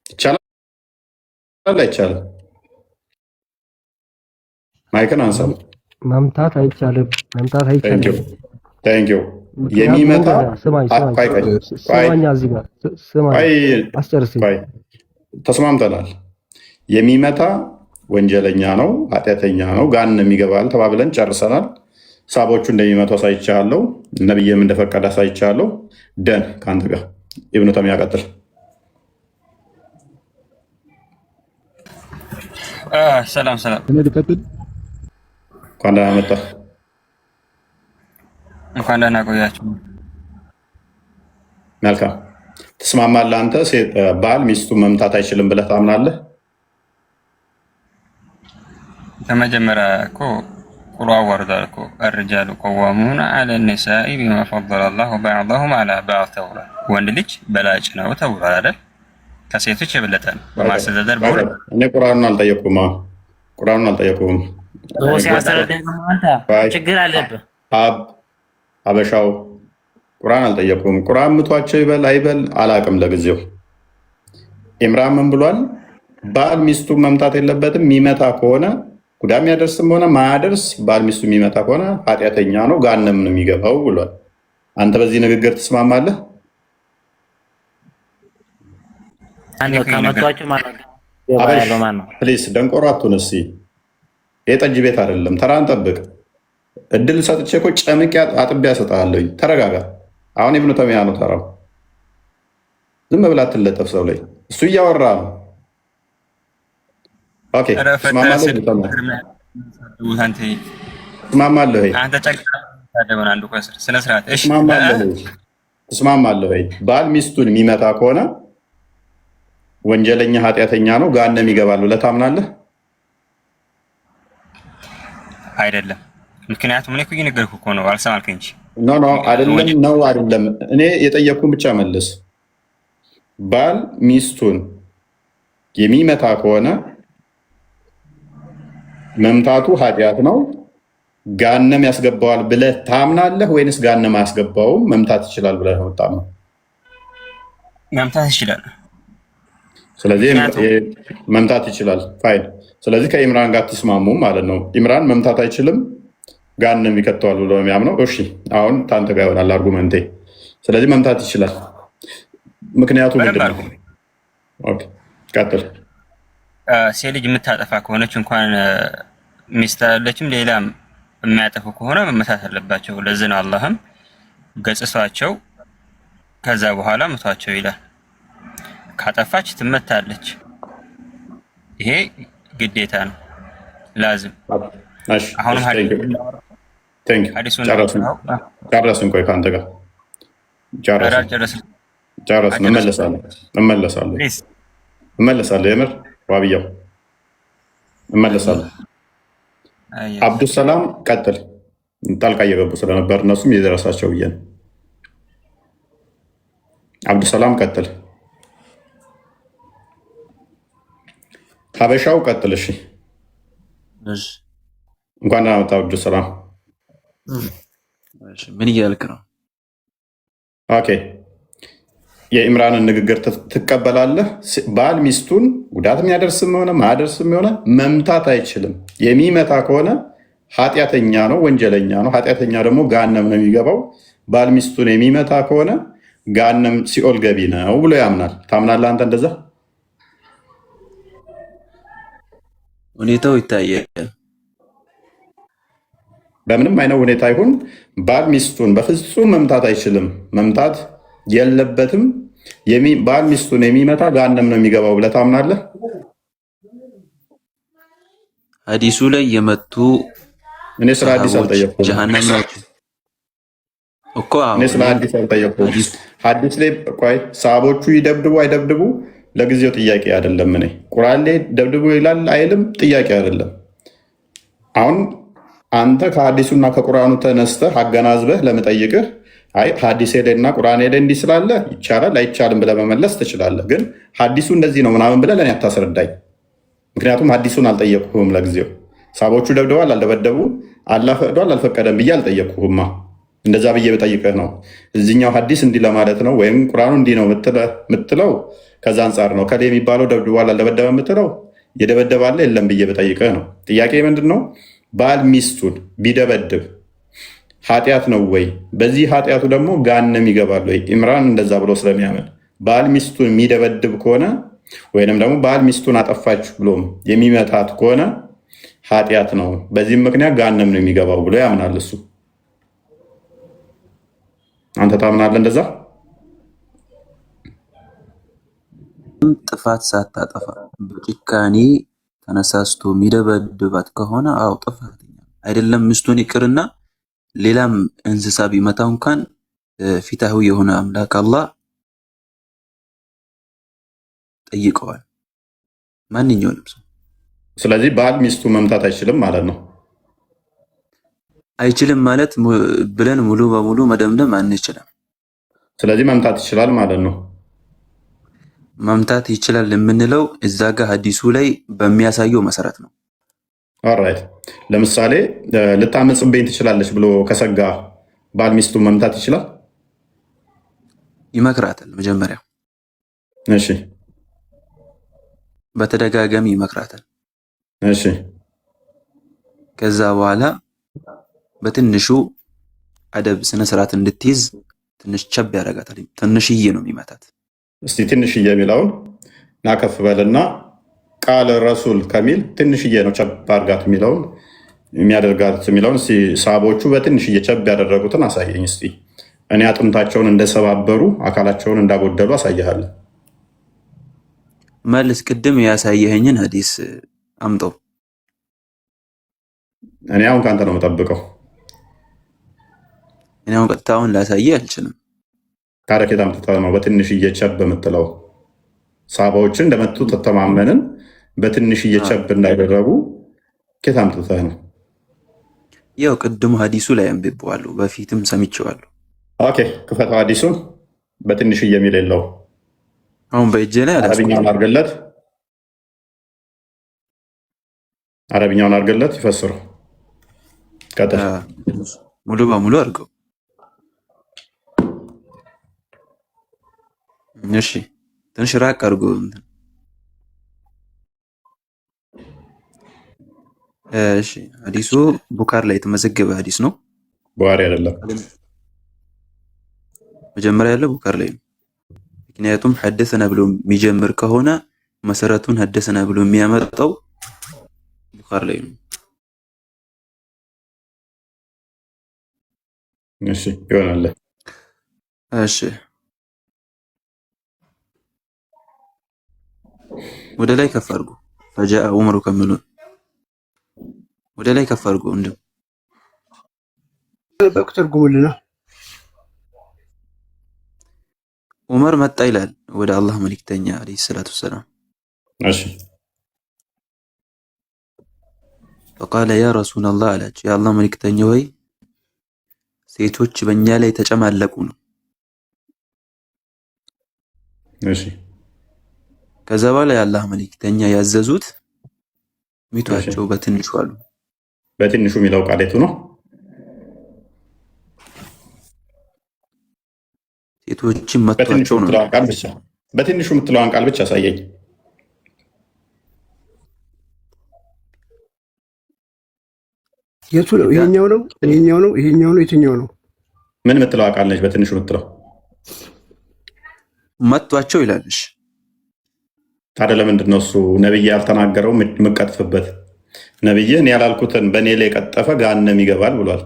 ይቻላል አይቻልም? ማይክን አንሳው። መምታት አይቻልም። ታንኪዩ። የሚመታ ተስማምተናል። የሚመታ ወንጀለኛ ነው፣ ኃጢአተኛ ነው፣ ገሃነም ይገባል ተባብለን ጨርሰናል። ሳቦቹ እንደሚመቱ አሳይቻለሁ፣ ነብይም እንደፈቀደ አሳይቻለሁ። ደን ከአንተ ጋር ኢብኑ ተይሚያ ቀጥል። ሰላም እንኳን ደህና መጣህ። እንኳን ደህና ቆያችሁ። መልካም ትስማማለህ? አንተ ባል ሚስቱን መምታት አይችልም ብለህ ታምናለህ? በመጀመሪያ እኮ ቁርአን ወርዷል እኮ الرجال قوامون على النساء بما فضل الله بعضهم على بعض ተብሏል። ወንድ ልጅ በላጭ ነው ተብሏል አይደል? ከሴቶች የበለጠ ነው በማስተዳደር። እኔ ቁርአንን አልጠየቅኩም። ቁርአኑን አልጠየቁም። ሲያስረዳ አንተ ችግር አለብህ። ሀበሻው ቁርአን አልጠየቁም። ቁርአን ምቷቸው ይበል አይበል አላቅም። ለጊዜው ኢምራን ምን ብሏል? ባል ሚስቱ መምታት የለበትም። የሚመታ ከሆነ ጉዳት የሚያደርስም ሆነ ማያደርስ ባል ሚስቱ የሚመታ ከሆነ ኃጢአተኛ ነው፣ ጋነም ነው የሚገባው ብሏል። አንተ በዚህ ንግግር ትስማማለህ? ፕሊስ ደንቆሮ አትሁን እስኪ። የጠጅ ቤት አይደለም። ተራን ጠብቅ። እድል ሰጥቼ እኮ ጨምቄ አጥቢያ እሰጥሃለሁ። ተረጋጋ። አሁን ኢብኑ ተይሚያ ነው ተራው። ዝም ብላ አትለጠፍ ሰው ላይ። እሱ እያወራ ነው። ኦኬ ትስማማለህ? ትስማማለህ ወይ? ባል ሚስቱን የሚመታ ከሆነ ወንጀለኛ ኃጢአተኛ ነው፣ ገሃነም ይገባል ብለህ ታምናለህ? አይደለም። ምክንያቱም እኔ እኮ እየነገርኩህ እኮ ነው። አልሰማልከኝ እንጂ ኖ አይደለም ነው አይደለም። እኔ የጠየቅኩህን ብቻ መልስ። ባል ሚስቱን የሚመታ ከሆነ መምታቱ ኃጢአት ነው፣ ገሃነም ያስገባዋል ብለህ ታምናለህ ወይንስ ገሃነም አያስገባውም መምታት ይችላል ብለህ ነው የምታምነው? መምታት ይችላል። ስለዚህ መምታት ይችላል። ፋይን። ስለዚህ ከኢምራን ጋር ትስማሙ ማለት ነው። ኢምራን መምታት አይችልም ገሃነም ይከተዋል ብሎ የሚያምነው። እሺ አሁን ታንተ ጋር ይሆናል አርጉመንቴ። ስለዚህ መምታት ይችላል። ምክንያቱ ምንድን ነው? ቀጥል። ሴት ልጅ የምታጠፋ ከሆነች እንኳን ሚስት አለችም ሌላም የሚያጠፉ ከሆነ መመታት አለባቸው። ለዚህ ነው አላህም ገጽሷቸው ከዛ በኋላ ምቷቸው ይላል። ካጠፋች ትመታለች። ይሄ ግዴታ ነው፣ ላዝም። አሁንም ጨረስን። ቆይ ከአንተ ጋር ጨረስን። እመለሳለሁ። የምር ዋብያው እመለሳለሁ። አብዱሰላም ቀጥል። ጣልቃ እየገቡ ስለነበር እነሱም የደረሳቸው ብዬ ነው። አብዱሰላም ቀጥል። ሀበሻው ቀጥል። እሺ እንኳን ደህና መጣህ አብዱሰላም። ምን እያልክ ነው? ኦኬ የኢምራንን ንግግር ትቀበላለህ? ባል ሚስቱን ጉዳት የሚያደርስም ሆነ ማያደርስም ሆነ መምታት አይችልም። የሚመታ ከሆነ ኃጢአተኛ ነው፣ ወንጀለኛ ነው። ኃጢአተኛ ደግሞ ገሃነም ነው የሚገባው። ባል ሚስቱን የሚመታ ከሆነ ገሃነም ሲኦል ገቢ ነው ብሎ ያምናል። ታምናለህ አንተ እንደዛ? ሁኔታው ይታያል። በምንም አይነት ሁኔታ ይሁን ባል ሚስቱን በፍጹም መምታት አይችልም፣ መምታት የለበትም። ባል ሚስቱን የሚመታ ገሃነም ነው የሚገባው ብለህ ታምናለህ? ሐዲሱ ላይ የመቱ እኔ ስለ ሐዲስ አልጠየቅኩም ጀሃነም ናቸው እኮ። እኔ ስለ ሐዲስ አልጠየቅኩም። ሐዲስ ላይ ቆይ ሰሃቦቹ ይደብድቡ አይደብድቡ ለጊዜው ጥያቄ አይደለም። እኔ ቁርአን ላይ ደብድቡ ይላል አይልም ጥያቄ አይደለም። አሁን አንተ ከሐዲሱና ከቁርአኑ ተነስተህ አገናዝበህ ለመጠይቅህ አይ ሐዲስ ሄደና ቁርአን ሄደ እንዲህ ስላለ ይቻላል አይቻልም ብለህ መመለስ ትችላለህ። ግን ሐዲሱ እንደዚህ ነው ምናምን ብለህ ለእኔ አታስረዳኝ። ምክንያቱም ሐዲሱን አልጠየቅሁም ለጊዜው። ሰሃቦቹ ደብድበዋል አልደበደቡ፣ አላህ ፈቅዷል አልፈቀደም ብዬ አልጠየቅሁማ። እንደዛ ብዬ በጠይቅህ ነው እዚኛው ሐዲስ እንዲህ ለማለት ነው ወይም ቁርአኑ እንዲህ ነው የምትለው ከዛ አንጻር ነው። ከሌ የሚባለው ደብድቧል አልደበደበ የምትለው የደበደባለ የለም ብዬ በጠይቅህ ነው። ጥያቄ ምንድን ነው? ባል ሚስቱን ቢደበድብ ኃጢአት ነው ወይ? በዚህ ኃጢአቱ ደግሞ ገሃነም ይገባል ወይ? ኢምራን እንደዛ ብሎ ስለሚያምን ባል ሚስቱን የሚደበድብ ከሆነ ወይንም ደግሞ ባል ሚስቱን አጠፋች ብሎም የሚመታት ከሆነ ኃጢአት ነው፣ በዚህም ምክንያት ገሃነም ነው የሚገባው ብሎ ያምናል እሱ። አንተ ታምናለህ እንደዛ? ጥፋት ሳታጠፋ በጭካኔ ተነሳስቶ የሚደበድባት ከሆነ አው ጥፋተኛ አይደለም። ሚስቱን ይቅርና ሌላም እንስሳ ቢመታው እንኳን ፊታዊ የሆነ አምላክ አላህ ጠይቀዋል ማንኛውንም ሰው። ስለዚህ ባል ሚስቱ መምታት አይችልም ማለት ነው። አይችልም ማለት ብለን ሙሉ በሙሉ መደምደም አንችልም። ስለዚህ መምታት ይችላል ማለት ነው። መምታት ይችላል የምንለው እዛ ጋር ሐዲሱ ላይ በሚያሳየው መሰረት ነው። ኦልራይት። ለምሳሌ ልታመጽብኝ ትችላለች ብሎ ከሰጋ ባል ሚስቱን መምታት ይችላል? ይመክራታል። መጀመሪያ እሺ፣ በተደጋጋሚ ይመክራታል። እሺ፣ ከዛ በኋላ በትንሹ አደብ ስነ ስርዓት እንድትይዝ ትንሽ ቸብ ያደርጋታል። ትንሽዬ ነው የሚመታት። እስቲ ትንሽዬ የሚለውን ናከፍ በልና ቃል ረሱል ከሚል ትንሽዬ ነው ቸብ አድርጋት የሚለውን የሚያደርጋት የሚለውን እስቲ ሳቦቹ በትንሽዬ ቸብ ያደረጉትን አሳየኝ እስቲ። እኔ አጥንታቸውን እንደሰባበሩ አካላቸውን እንዳጎደሉ አሳይሃለሁ። መልስ ቅድም ያሳየኸኝን ሐዲስ አምጠው። እኔ አሁን ከአንተ ነው የምጠብቀው። እኔ አሁን ቀጥታውን ላሳየህ አልችልም። ታዲያ ከየት አምጥተህ ነው በትንሽዬ ቸብ የምትለው? ሳባዎችን እንደመቱ ተተማመንን በትንሽዬ ቸብ እንዳይደረጉ ከየት አምጥተህ ነው? ያው ቅድሙ ሐዲሱ ላይ አንብቤዋለሁ፣ በፊትም ሰምቼዋለሁ። ኦኬ ክፈተው ሐዲሱን በትንሽዬ የሚል የለው። አሁን በእጄ ላይ አረብኛውን አድርገለት፣ አረብኛውን አድርገለት ይፈስሩ። ቀጥል። ሙሉ በሙሉ አድርገው። እሺ ትንሽ ራቅ አድርጎ። እሺ ሐዲሱ ቡካር ላይ የተመዘገበ ሐዲስ ነው። ቡኻሪ አይደለም፣ መጀመሪያ ያለው ቡካር ላይ ነው። ምክንያቱም ሐደሰና ብሎ የሚጀምር ከሆነ መሰረቱን ሐደሰና ብሎ የሚያመጣው ቡካር ላይ ነው። እሺ ይሆናል። እሺ ወደ ላይ ከፍ አድርጎ ፈጃአ ዑመሩ ከሚሉ ወደ ላይ ከፍ አድርጎ እንደው በቁጥር ጉሙልና ዑመር መጣ ይላል ወደ አላህ መልእክተኛ አለይሂ ሰላቱ ወሰላም። እሺ فقال يا رسول الله አላቸው፣ የአላህ መልእክተኛ ሆይ ሴቶች በእኛ ላይ ተጨማለቁ ነው። እሺ ከዛ በኋላ የአላህ መልእክተኛ ያዘዙት ሚቷቸው በትንሹ አሉ። በትንሹ የሚለው ቃል የቱ ነው? ሴቶችን መቷቸው ነው። በትንሹ የምትለዋን ቃል ብቻ አሳየኝ። የቱ ነው? ይሄኛው ነው? ይሄኛው ነው? ይሄኛው ነው? የትኛው ነው? ምን የምትለዋ ቃል ነች? በትንሹ የምትለው መቷቸው ይላልሽ። ታዲያ ለምንድን ነው እሱ ነብይ ያልተናገረው የምቀጥፍበት? ነብይህን ያላልኩትን በእኔ ላይ የቀጠፈ ገሃነም ይገባል ብሏል።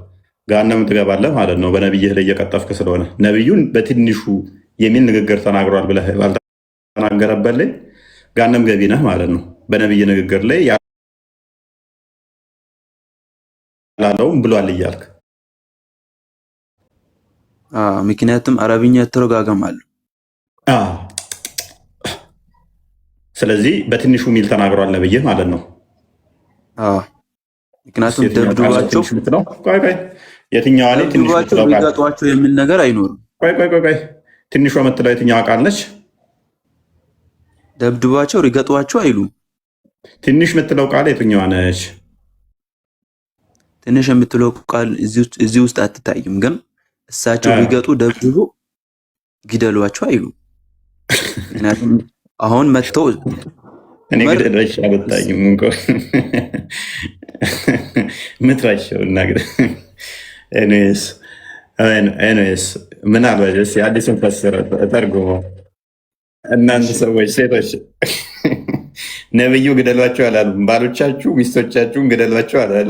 ገሃነም ትገባለህ ማለት ነው በነብይህ ላይ እየቀጠፍክ ስለሆነ። ነብዩን በትንሹ የሚል ንግግር ተናግሯል ብለህ ባልተናገረበት ላይ ገሃነም ገቢ ነህ ማለት ነው። በነብይ ንግግር ላይ ያላለውም ብሏል እያልክ ምክንያቱም አረብኛ ተረጋገማሉ። ስለዚህ በትንሹ ሚል ተናግሯል ነብይህ ማለት ነው። ምክንያቱም ደብድቧቸው የትኛዋ ላይ ሊገጧቸው የሚል ነገር አይኖርም። ቆይ ትንሿ የምትለው የትኛዋ ቃል ነች? ደብድቧቸው ሊገጧቸው አይሉም። ትንሽ የምትለው ቃል የትኛዋ ነች? ትንሽ የምትለው ቃል እዚህ ውስጥ አትታይም። ግን እሳቸው ሊገጡ ደብድቡ ግደሏቸው አይሉም። ምክንያቱም አሁን መጥተው እኔ ግደሏች አልወጣኝም እንኳ ምትራቸው እናግደ ኤኒዌይስ ምናልባት የአዲሱን ፈስረ ተርጉሞ እናንተ ሰዎች ሴቶች ነብዩ ግደሏቸው አላሉ። ባሎቻችሁ ሚስቶቻችሁን ግደሏቸው አላሉ።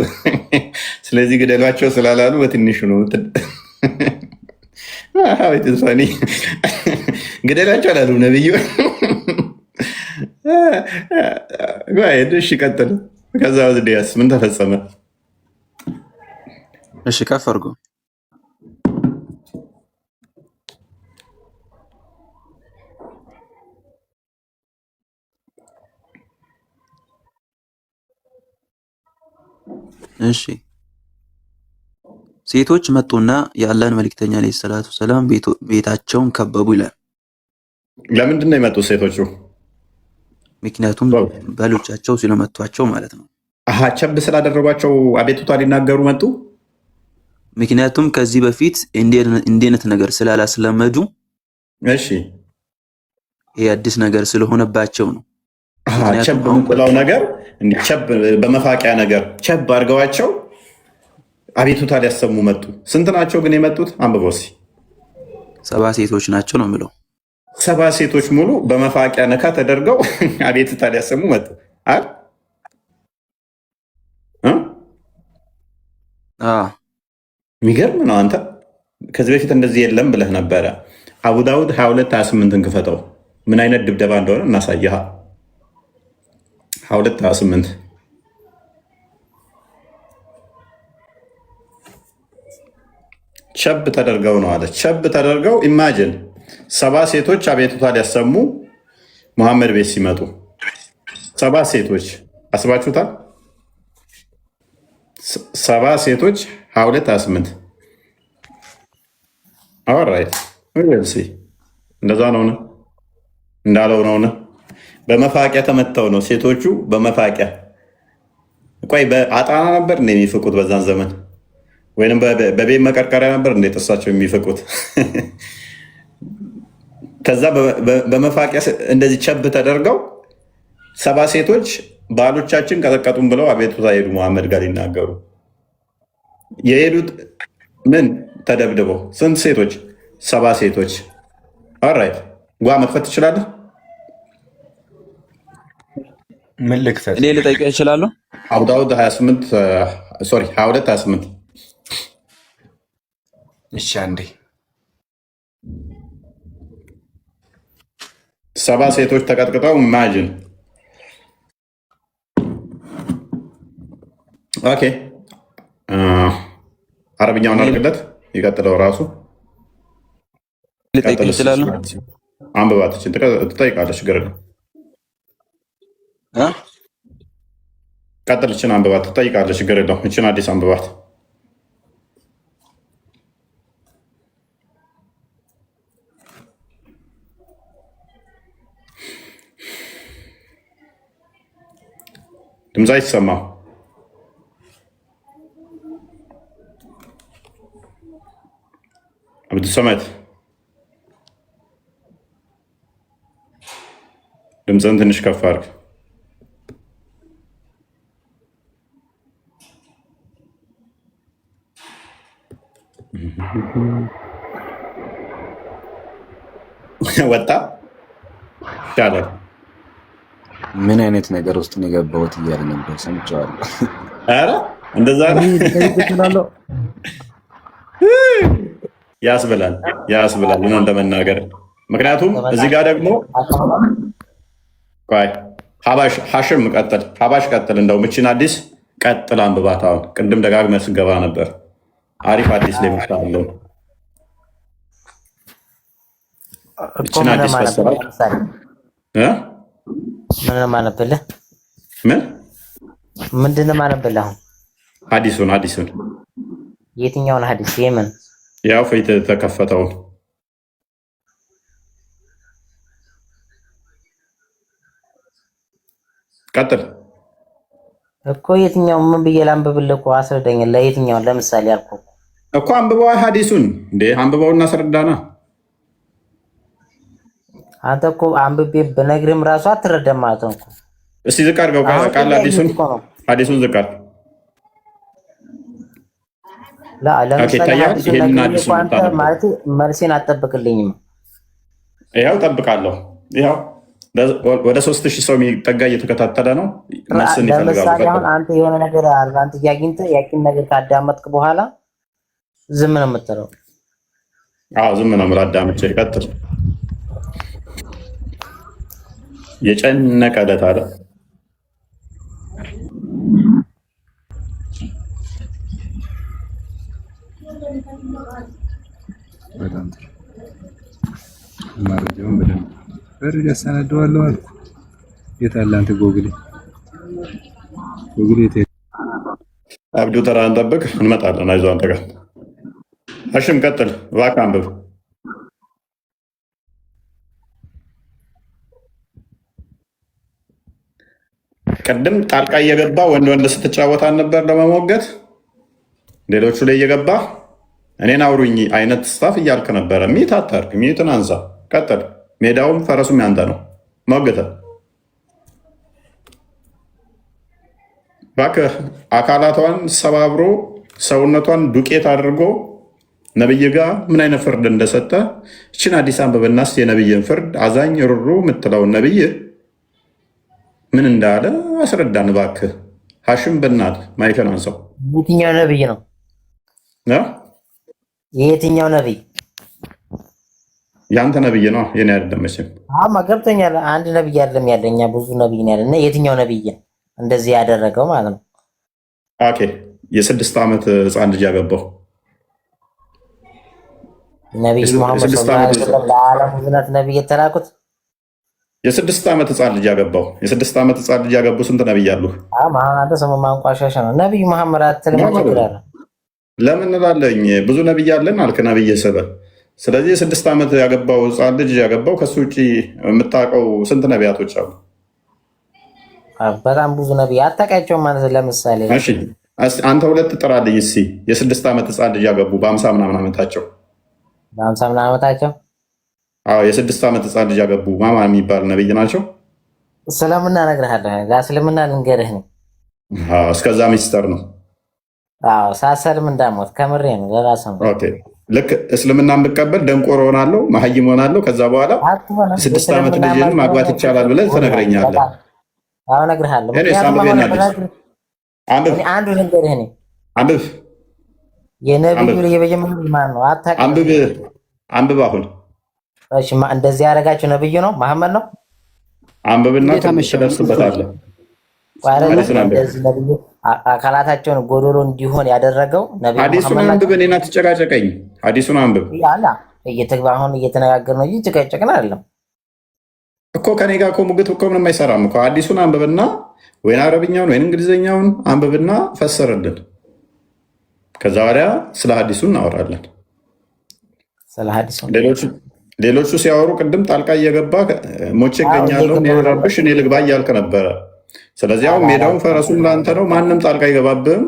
ስለዚህ ግደሏቸው ስላላሉ በትንሹ ነው ግደሏቸው አላሉ ነብዩ። እሺ ቀጥል። ከዛ ወዲያስ ምን ተፈጸመ? እሺ ከፍ አድርጎ እሺ ሴቶች መጡና የአላህን መልእክተኛ አለይሂ ሰላቱ ሰላም ቤታቸውን ከበቡ ይላል። ለምንድን ነው የመጡት ሴቶቹ? ምክንያቱም ባሎቻቸው ስለመቷቸው ማለት ነው። ቸብ ስላደረጓቸው አቤቱታ ሊናገሩ መጡ። ምክንያቱም ከዚህ በፊት እንዲህ አይነት ነገር ስላላስለመዱ፣ እሺ ይሄ አዲስ ነገር ስለሆነባቸው ነው። ቸብ ብለው ነገር ቸብ በመፋቂያ ነገር ቸብ አድርገዋቸው አቤቱታ ሊያሰሙ መጡ። ስንት ናቸው ግን የመጡት? አንብበው እስኪ። 7 ሴቶች ናቸው ነው የምለው። 7 ሴቶች ሙሉ በመፋቂያ ነካ ተደርገው አቤቱታ ሊያሰሙ መጡ። የሚገርም ነው። አንተ ከዚህ በፊት እንደዚህ የለም ብለህ ነበረ። አቡ ዳውድ 22:28 ክፈተው። ምን አይነት ድብደባ እንደሆነ እናሳይሃ። 22:28 ቸብ ተደርገው ነው አለ። ቸብ ተደርገው ኢማጅን 7 ሴቶች አቤቱታ ሊያሰሙ መሐመድ ቤት ሲመጡ 7 ሴቶች አስባችሁታል? 7 ሴቶች 22:28 ኦልራይት እንደዛ ነው እንዳለው ነው። በመፋቂያ ተመተው ነው ሴቶቹ በመፋቂያ። ቆይ በአጣና ነበር እንደ የሚፍቁት በዛን ዘመን ወይም በቤት መቀርቀሪያ ነበር እንደ ጥርሳቸው የሚፍቁት? ከዛ በመፋቂያ እንደዚህ ቸብ ተደርገው 7 ሴቶች ባሎቻችን ቀጠቀጡን ብለው አቤቱታ ሄዱ መሐመድ ጋር ሊናገሩ። የሄዱት ምን ተደብድበው ስንት ሴቶች? 7 ሴቶች። ኦልራይት ጓ መክፈት ትችላለህ? ምን ልክፈት? እኔ ልጠይቅህ እችላለሁ? አቡ ዳውድ 22:28 እሺ አንዴ 7 ሴቶች ተቀጥቅጠው ኢማጂን። ኦኬ አረብኛውን አድርግለት ይቀጥለው ራሱ ልጠይቅህ እችላለሁ? አንብባት ትጠይቃለች። ችግር የለም ቀጥል። እችን አንብባት ትጠይቃለች። ችግር የለም። እችን አዲስ አንብባት። ድምፅ አይሰማም። አብዱሰመድ ድምፅን ትንሽ ከፍ አድርግ። ወጣ ይቻላል። ምን አይነት ነገር ውስጥ ነው የገባሁት እያለ ነበር ሰምቼዋለሁ። ኧረ እንደዛ ነው ያስብላል ምን እንደመናገር። ምክንያቱም እዚህ ጋር ደግሞ ሀሽም ቀጥል። እንደውም እችን አዲስ ቀጥል አንብባት። አሁን ቅድም ደጋግመህ ስገባ ነበር። አሪፍ አዲስ ላይ ምታለው እችን አዲስ ፈስራት ምንድን ነው የማነብልህ? አሁን ሀዲሱን የትኛውን ሀዲስ? የምን ያው ፊት የተከፈተውን ቀጥል እኮ። የትኛው ምን ብዬ ላንብብልህ እኮ አስረዳኝ። ለየትኛውን ለምሳሌ አልኩህ እኮ አንብበዋ። ሀዲሱን እንዴ አንብበውና አስረዳና። አንተ እኮ አንብቤ በነግርም ራሱ አትረዳም ማለት ነው እኮ። እስቲ ዝቅ አድርገው ቃል ሀዲሱን ዝቅ አድርገው። መልሴን አትጠብቅልኝም። ይኸው ጠብቃለሁ። ይኸው ወደ 3000 ሰው የሚጠጋ እየተከታተለ ነው። ለምሳሌ አሁን አንተ የሆነ ነገር አልባን ጥያቄ ነገር ካዳመጥክ በኋላ ዝም ነው የምትለው? አዎ ዝም ነው የምለው። አዳምጬ ቀጥል። የጨነቀ ዕለት አለ በጣም ጥሩ መረጃውን በደንብ መረጃ ሰነደዋለሁ አልኩ። የት አለ አንተ ጎግል የት? አብዱ ተራህን ጠብቅ፣ እንመጣለን። አይዞህ አንተ ጋር ሀሽም ቀጥል እባክህ አንብብ። ቅድም ጣልቃ እየገባ ወንድ ወንድ ስትጫወት ነበር ለመሞገት ሌሎቹ ላይ እየገባ እኔን አውሩኝ አይነት ስታፍ እያልክ ነበረ። ሚት አታርግ፣ ሚትን አንሳ፣ ቀጥል። ሜዳውም ፈረሱም ያንተ ነው። ሞግተ እባክህ አካላቷን ሰባብሮ ሰውነቷን ዱቄት አድርጎ ነብይ ጋር ምን አይነት ፍርድ እንደሰጠ እችን አዲስ አንብበናስ የነብይን ፍርድ አዛኝ ሩሩ የምትለውን ነብይ ምን እንዳለ አስረዳን እባክህ። ሀሽም በናት ማይከን አንሳው። የትኛው ነብይ ነው? የትኛው ነብይ? ያንተ ነብይ ነው፣ የኔ አይደለም። መቼም አማ ገብቶኛል። አንድ ነብይ አይደለም ያለኛ ብዙ ነብይ ነው ያለና የትኛው ነብይ እንደዚህ ያደረገው ማለት ነው? ኦኬ የ6 ዓመት ህፃን ልጅ ያገባው ነብይ መሐመድ ሰለላሁ ዐለይሂ ወሰለም ለዓለም ህዝነት ነብይ የተላኩት የ6 ዓመት ህፃን ልጅ ያገባው። የ6 ዓመት ህፃን ልጅ ያገቡ ስንት ነብይ አሉ? አሁን አንተ ሰው ማንቋሻሻ ነው። ነብይ መሐመድ አትልም ይችላል። ለምን እንላለኝ? ብዙ ነብይ አለን አልክ። ነብይ ሰበብ። ስለዚህ የ6 ዓመት ያገባው ህፃን ልጅ ያገባው ከሱ ውጭ የምታውቀው ስንት ነቢያቶች አሉ? በጣም ብዙ ነብይ አታውቃቸውም ማለት ለምሳሌ እሺ አንተ ሁለት ጥራልኝ እስኪ። የ6 ዓመት ህፃን ልጅ ያገቡ በ50 ምናምን ዓመታቸው በ50 ምናምን ዓመታቸው የ6 ዓመት ህፃን ልጅ ያገቡ ማማ የሚባል ነብይ ናቸው። እስልምና እነግርሃለሁ። ለእስልምና ልንገርህ ነው። እስከዛ ሚስጥር ነው። ሳሰልም እንዳሞት ከምሬ ነው። ለራስ ነው። ልክ እስልምናን ብቀበል ደንቆሮ ሆናለሁ፣ መሀይም ሆናለሁ። ከዛ በኋላ 6 ዓመት ልጅን ማግባት ይቻላል ብለህ ትነግረኛለህ። እነግርሃለሁ። አንዱ ልንገርህ እኔ አንብብ። የነብዩ የመጀመሪያው ማን ነው? አንብብ አሁን። እሺ እንደዚህ ያደረጋቸው ነብዩ ነው መሐመድ ነው። አንብብና ትደርስበታለህ። አካላታቸውን ጎዶሎ እንዲሆን ያደረገው ነብዩ መሐመድ። ሐዲሱን አንብብ። እኔን አትጨቃጨቀኝ። ሐዲሱን አንብብ። አሁን እየተነጋገርን ነው እንጂ ጭቅጭቅን አይደለም እኮ። ከኔ ጋር እኮ ሙግት እኮ ምንም አይሰራም እኮ። ሐዲሱን አንብብና ወይን አረብኛውን ወይን እንግሊዝኛውን አንብብና ፈሰርልን። ከዛ ወዲያ ስለ ሐዲሱ እናወራለን። ሌሎቹ ሲያወሩ ቅድም ጣልቃ እየገባ ሞቼ እገኛለሁ ረብሽ እኔ ልግባ እያልክ ነበረ። ስለዚህ አሁን ሜዳውን ፈረሱም ለአንተ ነው። ማንም ጣልቃ አይገባብህም።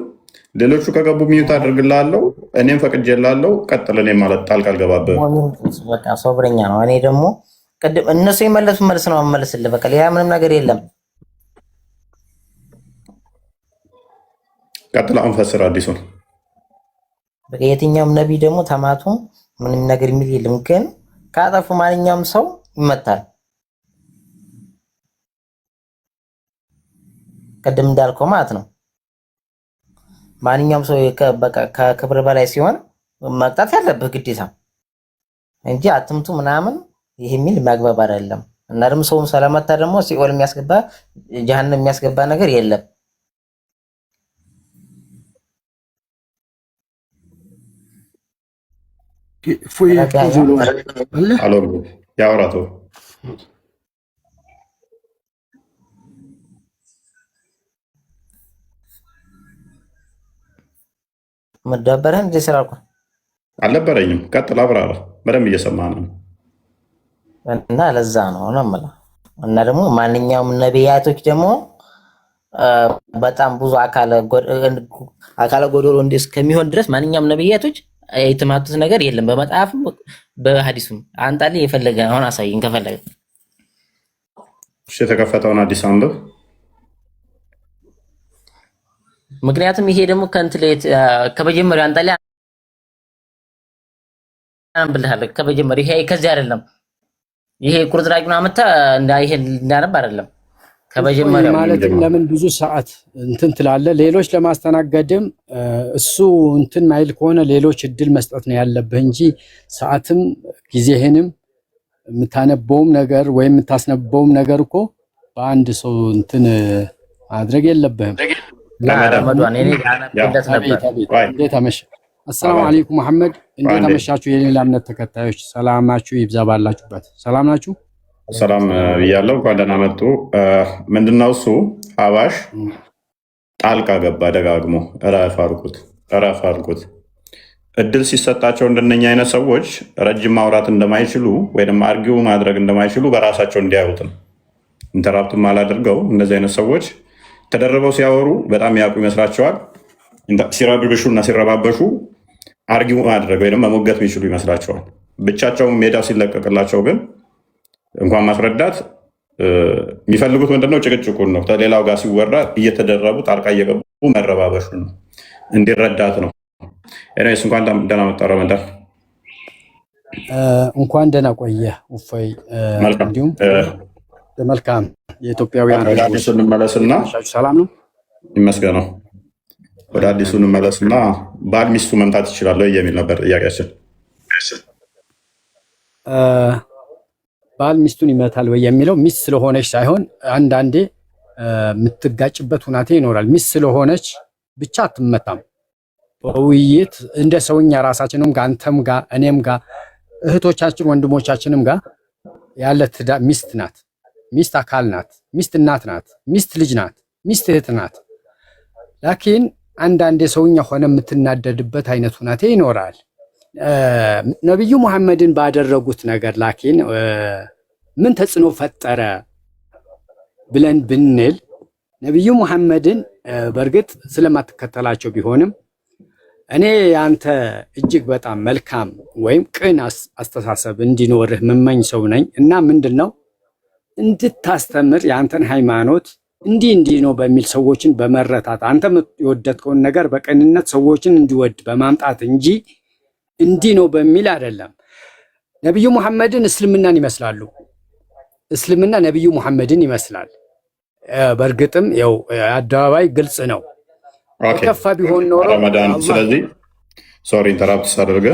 ሌሎቹ ከገቡ ሚዩት አድርግልሃለሁ። እኔም ፈቅጄልሃለሁ። ቀጥል። እኔ ማለት ጣልቃ አልገባብህም። ሶብረኛ ነው። እኔ ደግሞ ቅድም እነሱ የመለሱ መልስ ነው የምመልስልህ። በቃ ሌላ ምንም ነገር የለም። ቀጥል። አሁን ፈስር አዲሱን። የትኛውም ነቢይ ደግሞ ተማቱ ምንም ነገር የሚል የለም። ግን ካጠፉ ማንኛውም ሰው ይመታል። ቅድም እንዳልከው ማለት ነው። ማንኛውም ሰው ከክብር በላይ ሲሆን መቅጣት ያለብህ ግዴታ እንጂ አትምቱ ምናምን ይህ የሚል ማግባብ አይደለም። እና ደግሞ ሰውም ስለመታ ደግሞ ሲኦል የሚያስገባ ጀሃነም የሚያስገባ ነገር የለም። ያውራቶ መደበረህ እንደ ስራልኩ አልነበረኝም። ቀጥል፣ አብራራ። በደንብ እየሰማህ ነው እና ለዛ ነው የምልህ። እና ደግሞ ማንኛውም ነቢያቶች ደግሞ በጣም ብዙ አካለ ጎዶሎ እስከሚሆን ድረስ ማንኛውም ነቢያቶች የተማቱት ነገር የለም። በመጽሐፍም በሐዲሱም አንጣልኝ የፈለገ አሁን አሳይኝ ከፈለገ። እሺ የተከፈተውን አዲስ አንብብ። ምክንያቱም ይሄ ደግሞ ከመጀመሪያው አንጣልኝ አንብልሃለሁ። ከመጀመሪያው ይሄ ከዚህ አይደለም። ይሄ ቁርጥራጭ ነው አመጣ ይሄ እንዳነብ አይደለም። ከመጀመሪያው ማለትም ለምን ብዙ ሰዓት እንትን ትላለህ? ሌሎች ለማስተናገድም እሱ እንትን ማይል ከሆነ ሌሎች እድል መስጠት ነው ያለብህ እንጂ ሰዓትም ጊዜህንም የምታነበውም ነገር ወይም የምታስነበውም ነገር እኮ በአንድ ሰው እንትን ማድረግ የለብህም። እንዴት አመሸ? አሰላሙ አለይኩም መሐመድ፣ እንዴት አመሻችሁ? የሌላ እምነት ተከታዮች ሰላማችሁ ይብዛ ባላችሁበት። ሰላም ናችሁ? ሰላም ብያለሁ። እንኳን ደህና መጡ። ምንድነው እሱ አባሽ ጣልቃ ገባ ደጋግሞ። እረፍ አድርጉት። እድል ሲሰጣቸው እንደነኛ አይነት ሰዎች ረጅም ማውራት እንደማይችሉ ወይም አርጊው ማድረግ እንደማይችሉ በራሳቸው እንዲያዩት ነው። ኢንተራፕትም አላደርገው። እነዚህ አይነት ሰዎች ተደርበው ሲያወሩ በጣም ያውቁ ይመስላቸዋል። ሲረብሹ እና ሲረባበሹ አርጊው ማድረግ ወይም መሞገት የሚችሉ ይመስላቸዋል። ብቻቸውን ሜዳው ሲለቀቅላቸው ግን እንኳን ማስረዳት የሚፈልጉት ምንድነው? ጭቅጭቁን ነው። ከሌላው ጋር ሲወራ እየተደረቡ ጣልቃ እየገቡ መረባበሹን ነው፣ እንዲረዳት ነው። ኤኒዌይስ እንኳን ደህና መጣ ረመዳን። እንኳን ደህና ቆየ ውፈይ። እንዲሁም መልካም የኢትዮጵያውያን ወደ አዲሱ እንመለስና ሰላም ነው ይመስገነው። ወደ አዲሱ እንመለስና ባል ሚስቱ መምታት ይችላል ወይ የሚል ነበር ጥያቄያችን። ባል ሚስቱን ይመታል ወይ የሚለው ሚስት ስለሆነች ሳይሆን አንዳንዴ የምትጋጭበት ሁናቴ ይኖራል። ሚስት ስለሆነች ብቻ አትመታም። በውይይት እንደ ሰውኛ ራሳችንም ጋር አንተም ጋር እኔም ጋር እህቶቻችን ወንድሞቻችንም ጋር ያለ ትዳር ሚስት ናት። ሚስት አካል ናት። ሚስት እናት ናት። ሚስት ልጅ ናት። ሚስት እህት ናት። ላኪን አንዳንዴ ሰውኛ ሆነ የምትናደድበት አይነት ሁናቴ ይኖራል። ነቢዩ ሙሐመድን ባደረጉት ነገር ላኪን ምን ተጽዕኖ ፈጠረ ብለን ብንል ነቢዩ ሙሐመድን በእርግጥ ስለማትከተላቸው ቢሆንም እኔ ያንተ እጅግ በጣም መልካም ወይም ቅን አስተሳሰብ እንዲኖርህ መመኝ ሰው ነኝ እና ምንድነው እንድታስተምር የአንተን ሃይማኖት እንዲህ ነው በሚል ሰዎችን በመረታት አንተ የወደድከውን ነገር በቅንነት ሰዎችን እንዲወድ በማምጣት እንጂ እንዲህ ነው በሚል አይደለም። ነቢዩ ሙሐመድን እስልምናን ይመስላሉ። እስልምና ነቢዩ ሙሐመድን ይመስላል። በእርግጥም ያው አደባባይ ግልጽ ነው። ከፋ ቢሆን ኖሮ ረመዳን። ስለዚህ ሶሪ ኢንተራፕት ሳደርገ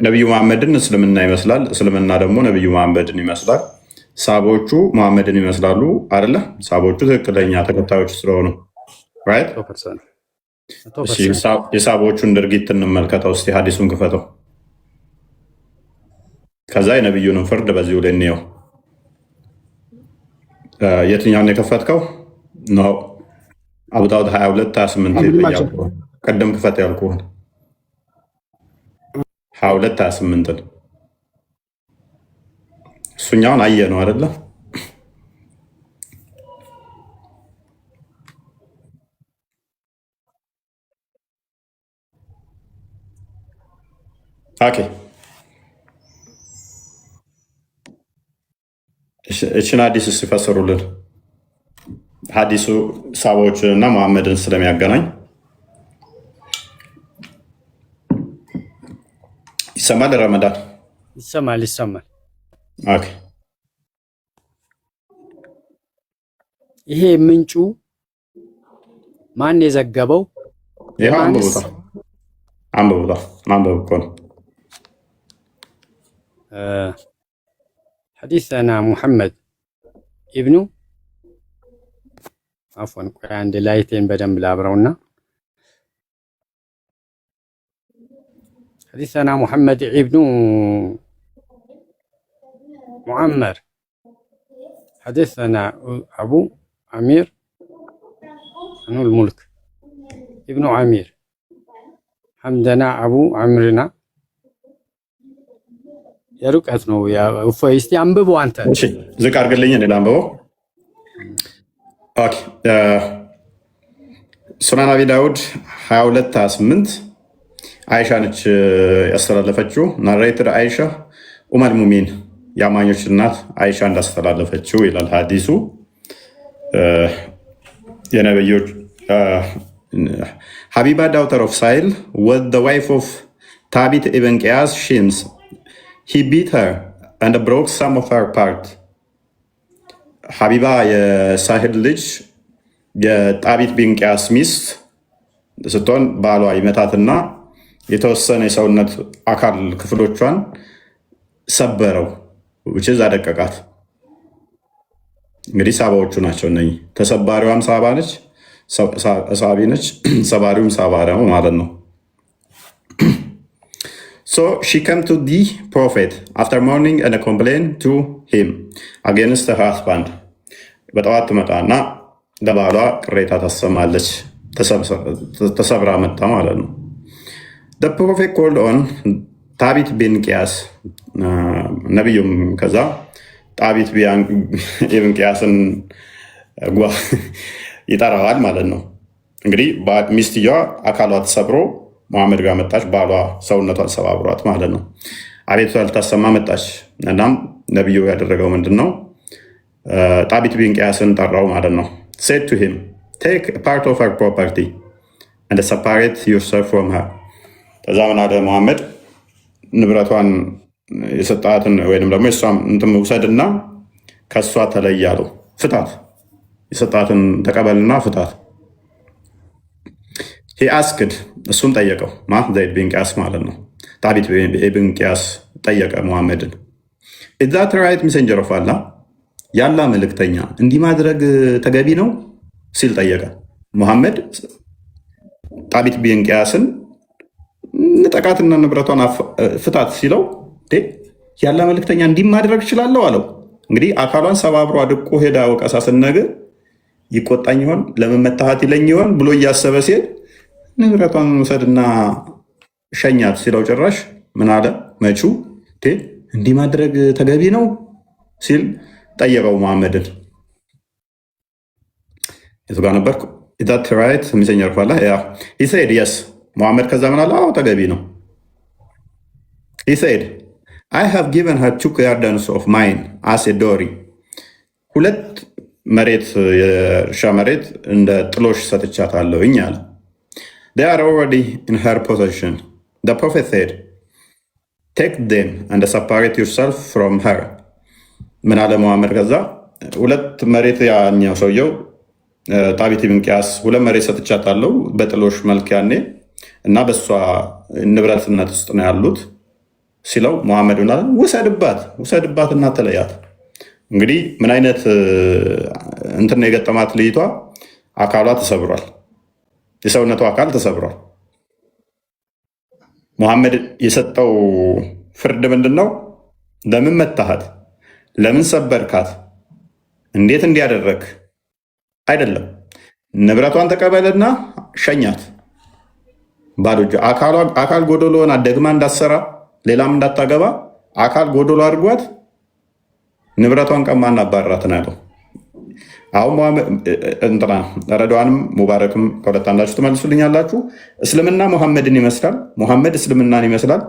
ነቢዩ መሐመድን እስልምና ይመስላል፣ እስልምና ደግሞ ነቢዩ መሐመድን ይመስላል። ሳቦቹ መሐመድን ይመስላሉ አይደለ? ሳቦቹ ትክክለኛ ተከታዮች ስለሆኑ ራይት። የሳቦቹን ድርጊት እንመልከተው እስቲ፣ ሀዲሱን ክፈተው፣ ከዛ የነቢዩንም ፍርድ በዚሁ ላይ እንየው። የትኛውን የከፈትከው ነው? አቡ ዳውድ 22:28 ቀደም ክፈት ያልኩህን 22:28 እሱኛውን አየ ነው አይደለ? ኦኬ እችን ሀዲስ ሲፈስሩልን ሀዲሱ ሳባዎችን እና መሐመድን ስለሚያገናኝ ይሰማል። ረመዳን ይሰማል። ኦኬ ይሄ ምንጩ ማን የዘገበው? ይሄ አንብቡታ ማንበብ እኮ ነው። ሐዲሰና ሙሐመድ ኢብኑ አፎን ቆይ አንድ ላይቴን በደንብ ላብረውና ሐዲሰና ሙሐመድ ኢብኑ ሙዓመር ሐዲሰና አቡ አሚር አኑ ልሙልክ ኢብኑ አሚር ሐምደና አቡ አምርና የሩቀት ነው። እስቲ አንብበው አንተ። ዝቅ አድርግልኝ እኔ ላንብበው። ኦኬ ሱናን አቢ ዳውድ 22:28 አይሻ ነች ያስተላለፈችው። ናሬትድ አይሻ ኡመል ሙሚን የአማኞች እናት አይሻ እንዳስተላለፈችው ይላል ሀዲሱ። የነብዮች ሀቢባ ዳውተር ኦፍ ሳይል was the wife of ታቢት ኢብን ቂያስ ሽምስ. He beat her and broke some of her part. ሀቢባ የሳሂል ልጅ የጣቢት ቢን ቂያስ ሚስት ስትሆን ባሏ ይመታትና የተወሰነ የሰውነት አካል ክፍሎቿን ሰበረው፣ ውችዝ አደቀቃት። እንግዲህ ሳባዎቹ ናቸው እነኚህ። ተሰባሪዋም ሳባ ነች፣ ሳቢ ነች፣ ሰባሪውም ሳባ ነው ማለት ነው። So she came to the prophet after morning and complained to him against her husband. በጠዋት ትመጣና ለባሏ ቅሬታ ታሰማለች። ተሰብራ መጣ ማለት ነው። The prophet called on ታቢት ቢን ቂያስ ነቢዩም ከዛ ጣቢት ቢን ቂያስን ይጠራዋል ማለት ነው። እንግዲህ ሚስትየዋ አካሏ ተሰብሮ መሐመድ ጋር መጣች። ባሏ ሰውነቷን ሰባብሯት ማለት ነው። አቤቱታ ልታሰማ መጣች። እናም ነቢዩ ያደረገው ምንድን ነው? ጣቢት ቢን ቂያስን ጠራው ማለት ነው። said to him, take part of her property and separate yourself from her። ከዛ ምን አለ መሐመድ? ንብረቷን የሰጣትን ወይም ደግሞ የሷን እንትን ውሰድና ከእሷ ተለይ አለው። ፍታት፣ የሰጣትን ተቀበልና ፍታት። ሂ አስክድ፣ እሱም ጠየቀው። ዘይድ ቢን ቂያስ ማለት ነው። ጣቢት ቢን ቂያስ ጠየቀ ሙሐመድን፣ ኢዝ ዛት ራይት ሜሴንጀር ኦፍ አላህ፣ ያላ መልእክተኛ እንዲህ ማድረግ ተገቢ ነው ሲል ጠየቀ። ሙሐመድ ጣቢት ቢን ቂያስን ንጠቃትና ንብረቷን ፍታት ሲለው ያላ መልእክተኛ እንዲህ ማድረግ እችላለሁ አለው። እንግዲህ አካሏን ሰባብሮ አድቆ ሄዳ ወቀሳ ስነግር ይቆጣኝ ይሆን ለምን መታሃት ይለኝ ይሆን ብሎ እያሰበ ሲሄድ ንብረቷን ውሰድና ሸኛት ሲለው ጭራሽ ምን አለ መቹ እንዲህ ማድረግ ተገቢ ነው ሲል ጠየቀው መሐመድን። የቱ ጋር ነበርኩ? ኢዛት ራይት ሚሰኘር ኳላ ያ ኢሰይድ የስ ሙሐመድ ከዛ ምን አለ? አዎ ተገቢ ነው። ኢሰይድ አይ ሃቭ ጊቨን ሀር 2 ያርደንስ ኦፍ ማይን አስ ኤ ዶሪ፣ 2 መሬት የእርሻ መሬት እንደ ጥሎሽ ሰጥቻታለሁኝ አለ። they are already in her possession. The prophet said, take them and separate yourself from her። ምን አለ ሙሐመድ ከዛ 2 መሬት ያኛው ሰውየው ጣቢት ቢን ቂያስ 2 መሬት ሰጥቻታለሁ በጥሎሽ መልክ ያኔ እና በእሷ ንብረትነት ውስጥ ነው ያሉት ሲለው ሙሐመድ ምን አለ? ውሰድባት እና ተለያት። እንግዲህ ምን አይነት እንትን ነው የገጠማት ልይቷ? አካሏ ተሰብሯል። የሰውነቱ አካል ተሰብሯል። ሙሐመድ የሰጠው ፍርድ ምንድን ነው? ለምን መታሃት? ለምን ሰበርካት? እንዴት እንዲያደረግ አይደለም። ንብረቷን ተቀበልና ሸኛት። ባዶ እጇ አካል ጎዶሎ ሆና ደግማ እንዳትሰራ ሌላም እንዳታገባ አካል ጎዶሎ አድርጓት ንብረቷን ቀማና አባራት ነው ያለው። አሁን እንትና ረድዋንም ሙባረክም ከሁለት አንዳችሁ ትመልሱልኛላችሁ። እስልምና ሙሐመድን ይመስላል፣ ሙሐመድ እስልምናን ይመስላል።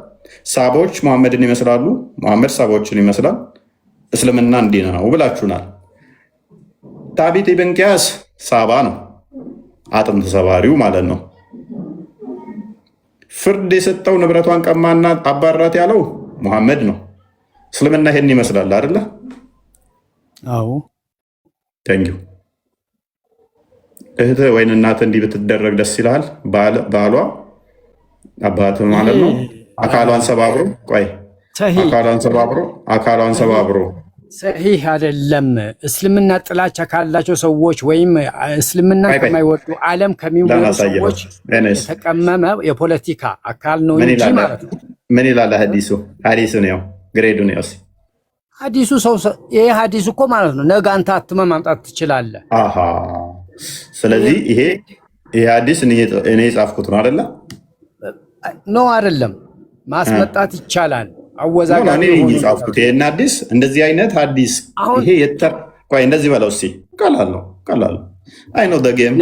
ሳቦች ሙሐመድን ይመስላሉ፣ ሙሐመድ ሳቦችን ይመስላል። እስልምና እንዲህ ነው ብላችሁናል። ጣቢት ቢን ቂያስ ሳባ ነው፣ አጥንት ሰባሪው ማለት ነው። ፍርድ የሰጠው ንብረቷን ቀማና አባራት ያለው ሙሐመድ ነው። እስልምና ይሄን ይመስላል አይደለ? አዎ። ታንኪዩ እህት ወይን እናት እንዲህ ብትደረግ ደስ ይላል? ባሏ አባት ማለት ነው። አካሏን ሰባብሮ አካሏን ሰባብሮ ሰሂህ አይደለም። እስልምና ጥላቻ ካላቸው ሰዎች ወይም እስልምና ከማይወዱ ዓለም ከሚወዱ ሰዎች የተቀመመ የፖለቲካ አካል ነው እንጂ ማለት ነው። ምን ይላል ሐዲሱ? ሐዲሱ ነው ግሬዱ ነው። ሐዲሱ ይሄ ሐዲሱ እኮ ማለት ነው ነገ አንተ አትመህ ማምጣት ትችላለህ። ስለዚህ ይሄ ሐዲስ እኔ የጻፍኩት ነው አይደለ? ነው አይደለም፣ ማስመጣት ይቻላል። አወዛጋቢ ነው የጻፍኩት ይሄን ሐዲስ። እንደዚህ አይነት ሐዲስ ይሄ ቆይ እንደዚህ በለው እስኪ። ቀላል አይ ነው ደገም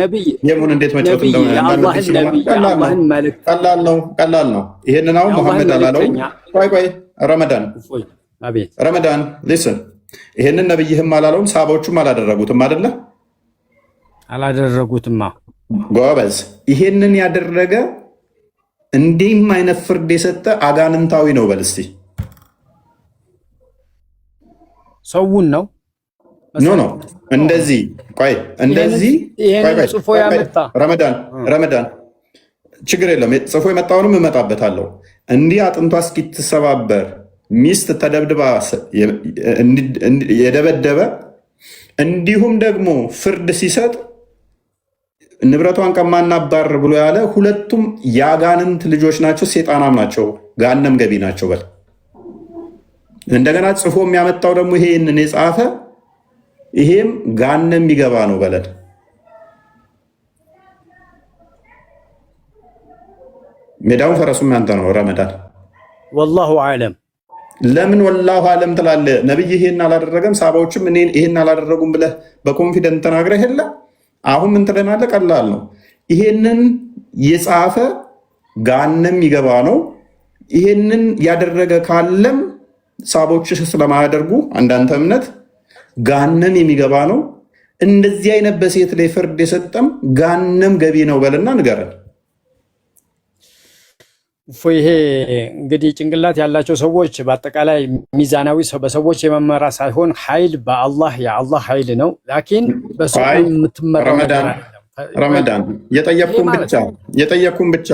የሙን እንዴት መጫወት ቀላል ነው። ይሄንን አሁን መሐመድ አላለው። ቆይ ረመዳን ሊስን ይሄንን ነብይህም አላለውም፣ ሳቦቹም አላደረጉትም አይደለ? አላደረጉትማ። ጎበዝ። ይሄንን ያደረገ እንዲህም አይነት ፍርድ የሰጠ አጋንንታዊ ነው በል እስቲ። ሰውን ነው ኖ እንደዚህ እንደዚህ ጽፎ ያመጣ ረመዳን ችግር የለም ጽፎ የመጣውንም እመጣበታለሁ። እንዲህ አጥንቷ እስኪትሰባበር ሚስት ተደብድባ የደበደበ እንዲሁም ደግሞ ፍርድ ሲሰጥ ንብረቷን ቀማና አባር ብሎ ያለ ሁለቱም የአጋንንት ልጆች ናቸው፣ ሴጣናም ናቸው፣ ጋነም ገቢ ናቸው በል። እንደገና ጽፎ የሚያመጣው ደግሞ ይሄንን የጻፈ ይሄም ጋነም የሚገባ ነው በለን። ሜዳውን ፈረሱም ያንተ ነው ረመዳን። ወላሁ አዕለም። ለምን ወላሁ አለም ትላለህ? ነብይ ይሄን አላደረገም ሳባዎችም እኔ ይሄን አላደረጉም ብለህ በኮንፊደንት ተናግረህ የለ አሁን ምን ትለናለህ? ቀላል ነው። ይሄንን የጻፈ ጋንም ይገባ ነው። ይሄንን ያደረገ ካለም ሳቦች ስለማያደርጉ አንዳንተ እምነት ጋንም የሚገባ ነው። እንደዚህ አይነት በሴት ላይ ፍርድ የሰጠም ጋንም ገቢ ነው በልና ንገረን። ይሄ እንግዲህ ጭንቅላት ያላቸው ሰዎች በአጠቃላይ ሚዛናዊ ሰው በሰዎች የመመራ ሳይሆን ኃይል በአላህ የአላህ ኃይል ነው። ላኪን በሰው የምትመራው ረመዳን የጠየቅኩን ብቻ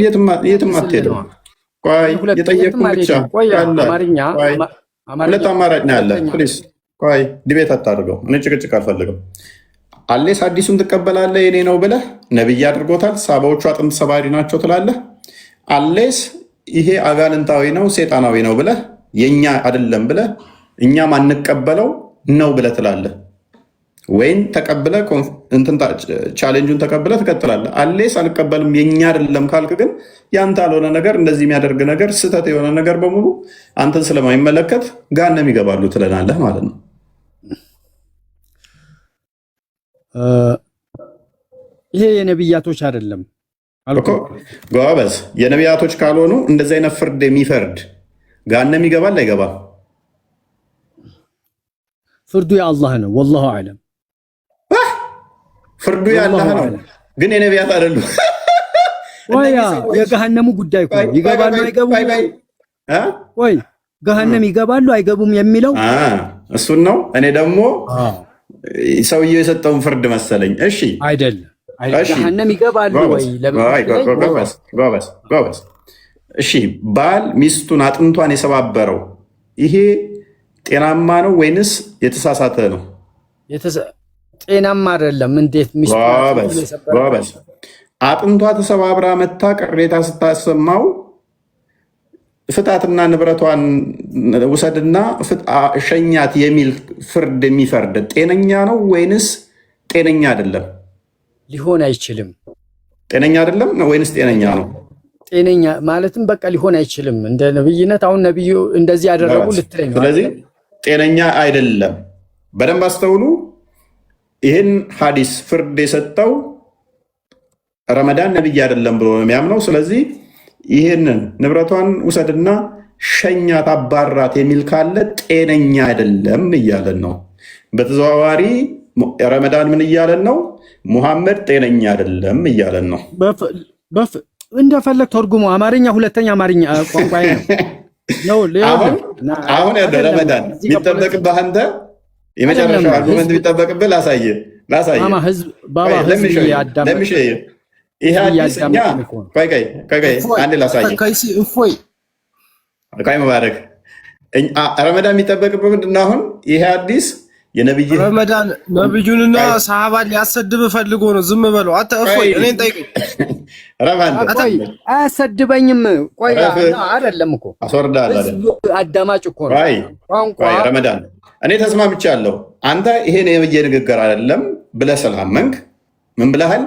የትም አትሄድም። ቆይ የጠየቅኩን ብቻ ሁለት አማራጭ ነው ያለ። ፕሊስ ቆይ ዲቤት አታድርገው። እኔ ጭቅጭቅ አልፈልግም። አሌስ አዲሱን ትቀበላለህ የኔ ነው ብለህ ነብይ አድርጎታል። ሳባዎቹ አጥንት ሰባሪ ናቸው ትላለህ። አሌስ ይሄ አጋንንታዊ ነው ሴጣናዊ ነው ብለህ የኛ አይደለም ብለህ እኛ ማንቀበለው ነው ብለህ ትላለህ። ወይም ተቀብለህ ቻሌንጁን ተቀብለህ ትቀጥላለህ። አሌስ አልቀበልም የኛ አይደለም ካልክ ግን ያንተ ያልሆነ ነገር እንደዚህ የሚያደርግ ነገር ስህተት የሆነ ነገር በሙሉ አንተን ስለማይመለከት ጋነም ይገባሉ ትለናለህ ማለት ነው። ይሄ የነብያቶች አይደለም ጎበዝ። የነቢያቶች ካልሆኑ እንደዚህ አይነት ፍርድ የሚፈርድ ጋነም ይገባል አይገባም? ፍርዱ የአላህ ነው። ወላሁ አዕለም። ፍርዱ የአላህ ነው ግን የነቢያት አይደሉም። የገሃነሙ ጉዳይ እኮ ይገባሉ አይገቡም፣ ወይ ገሃነም ይገባሉ አይገቡም የሚለው እሱን ነው። እኔ ደግሞ ሰውየው የሰጠውን ፍርድ መሰለኝ። እሺ አይደለም ገሃነም ይገባሉ ወይ? ጎበዝ። እሺ ባል ሚስቱን አጥንቷን የሰባበረው ይሄ ጤናማ ነው ወይንስ የተሳሳተ ነው? ጤናማ አይደለም። እንዴት ጎበዝ። አጥንቷ ተሰባብራ መታ ቅሬታ ስታሰማው ፍታትና ንብረቷን ውሰድና ሸኛት የሚል ፍርድ የሚፈርድ ጤነኛ ነው ወይንስ ጤነኛ አይደለም? ሊሆን አይችልም። ጤነኛ አይደለም ወይንስ ጤነኛ ነው? ጤነኛ ማለትም በቃ ሊሆን አይችልም። እንደ ነብይነት አሁን ነብዩ እንደዚህ ያደረጉ ልትለኝ ነው። ስለዚህ ጤነኛ አይደለም። በደንብ አስተውሉ። ይህን ሐዲስ ፍርድ የሰጠው ረመዳን ነብይ አይደለም ብሎ ነው የሚያምነው። ስለዚህ ይህንን ንብረቷን ውሰድና ሸኛት አባራት የሚል ካለ ጤነኛ አይደለም እያለን ነው። በተዘዋዋሪ ረመዳን ምን እያለን ነው? ሙሐመድ ጤነኛ አይደለም እያለን ነው። እንደፈለግ ተርጉሞ አማርኛ ሁለተኛ አማርኛ ቋንቋ ነው። አሁን ያለ ረመዳን የሚጠበቅብህ አንተ የመጨረሻው አርጉመንት የሚጠበቅብህ ላሳየህ። ይሄ አዲስ እኛ አንድ ላሳየህ። ቆይ መባረክ ረመዳን የሚጠበቅብህ ምንድን ነው? አሁን ይሄ አዲስ የነብይ ረመዳን ነብዩንና ሰሃባን ሊያሰድብ ፈልጎ ነው። ዝም በለው አንተ። እፎይ እኔን ጠይቀኝ። አያሰድበኝም። ቆይ አይደለም እኮ አስወርዳለሁ። አዳማጭ እኮ ነው ቋንቋ። ረመዳን እኔ ተስማምቻለሁ። አንተ ይሄን የነብይ ንግግር አይደለም ብለህ ስላመንክ ምን ብለሃል?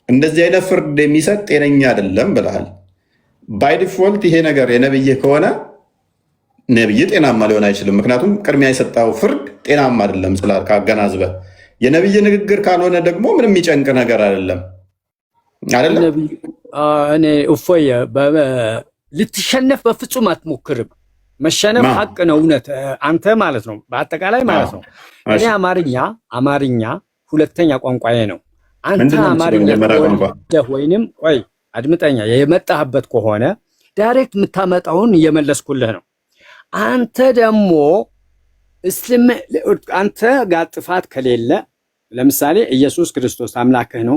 እንደዚህ አይነት ፍርድ የሚሰጥ ጤነኛ አይደለም ብለሃል። ባይ ዲፎልት ይሄ ነገር የነብይ ከሆነ ነብይ ጤናማ ሊሆን አይችልም። ምክንያቱም ቅድሚያ የሰጠው ፍርድ ጤናማ አይደለም ስላልክ አገናዝበህ። የነብይ ንግግር ካልሆነ ደግሞ ምንም የሚጨንቅ ነገር አይደለም አይደለም። እኔ እፎይ ልትሸነፍ በፍጹም አትሞክርም። መሸነፍ ሀቅ ነው፣ እውነት አንተ ማለት ነው፣ በአጠቃላይ ማለት ነው። እኔ አማርኛ ሁለተኛ ቋንቋዬ ነው። አንተ አማርኛ ወይንም ቆይ አድምጠኛ የመጣህበት ከሆነ ዳይሬክት የምታመጣውን እየመለስኩልህ ነው። አንተ ደግሞ አንተ ጋር ጥፋት ከሌለ ለምሳሌ ኢየሱስ ክርስቶስ አምላክህ ነው፣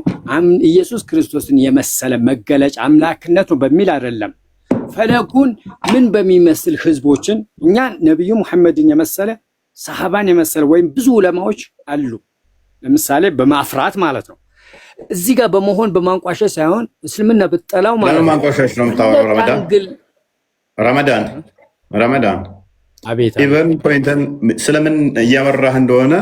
ኢየሱስ ክርስቶስን የመሰለ መገለጫ አምላክነት ነው በሚል አይደለም። ፈለጉን ምን በሚመስል ህዝቦችን እኛ ነብዩ መሐመድን የመሰለ ሰሃባን የመሰለ ወይም ብዙ ዑለማዎች አሉ። ለምሳሌ በማፍራት ማለት ነው። እዚህ ጋር በመሆን በማንቋሸሽ ሳይሆን እስልምና ብትጠላው ማለት ነው። ማንቋሸሽ ነው የምታወራው። ረመዳን አቤት ኢቨን ፖይንትን ስለምን እያወራህ እንደሆነ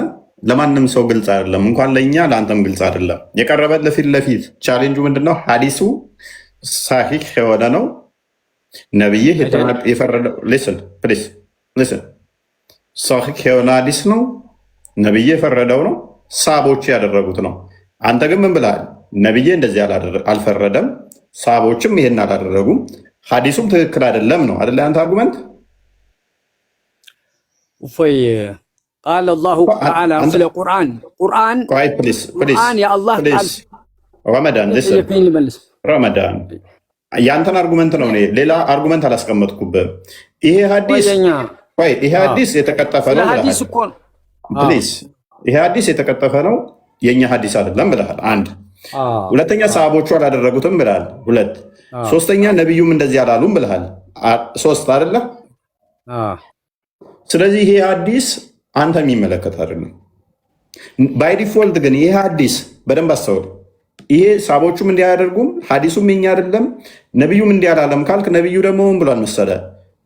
ለማንም ሰው ግልጽ አይደለም። እንኳን ለእኛ ለአንተም ግልጽ አይደለም። የቀረበ ለፊት ለፊት ቻሌንጁ ምንድነው? ሀዲሱ ሳሂህ የሆነ ነው። ነብይህ የፈረደው ሊስን ፕሊዝ ሊስን ሶሒህ የሆነ ሐዲስ ነው። ነብይ የፈረደው ነው። ሳቦች ያደረጉት ነው። አንተ ግን ምን ብለሃል? ነብይ እንደዚህ አልፈረደም፣ ሳቦችም ይሄን አላደረጉም፣ ሐዲሱም ትክክል አይደለም ነው አይደል? አንተ አርጉመንት እፎይ ቃል አላሁ ተዓላ ስለ ቁርአን የአላህ ቃል ረመዳን ረመዳን ያንተን አርጉመንት ነው። ሌላ አርጉመንት አላስቀመጥኩብህም። ይሄ ሐዲስ የተቀጠፈ ነው ፕሊዝ። ይሄ ሐዲስ የተቀጠፈ ነው፣ የኛ ሐዲስ አይደለም ብለሃል። አንድ ሁለተኛ ሰሃቦቹ አላደረጉትም ብለሃል። ሁለት ሶስተኛ ነብዩም እንደዚህ አላሉም ብለሃል። ሶስት አይደለ? ስለዚህ ይሄ ሐዲስ አንተ የሚመለከት አይደለም። ባይ ዲፎልት ግን ይሄ ሐዲስ በደንብ አስተውል። ይሄ ሰሃቦቹም እንዲህ አያደርጉም፣ ሐዲሱም የኛ አይደለም፣ ነብዩም እንዲህ አላለም ካልክ ነብዩ ደግሞ ምን ብሏል መሰለ?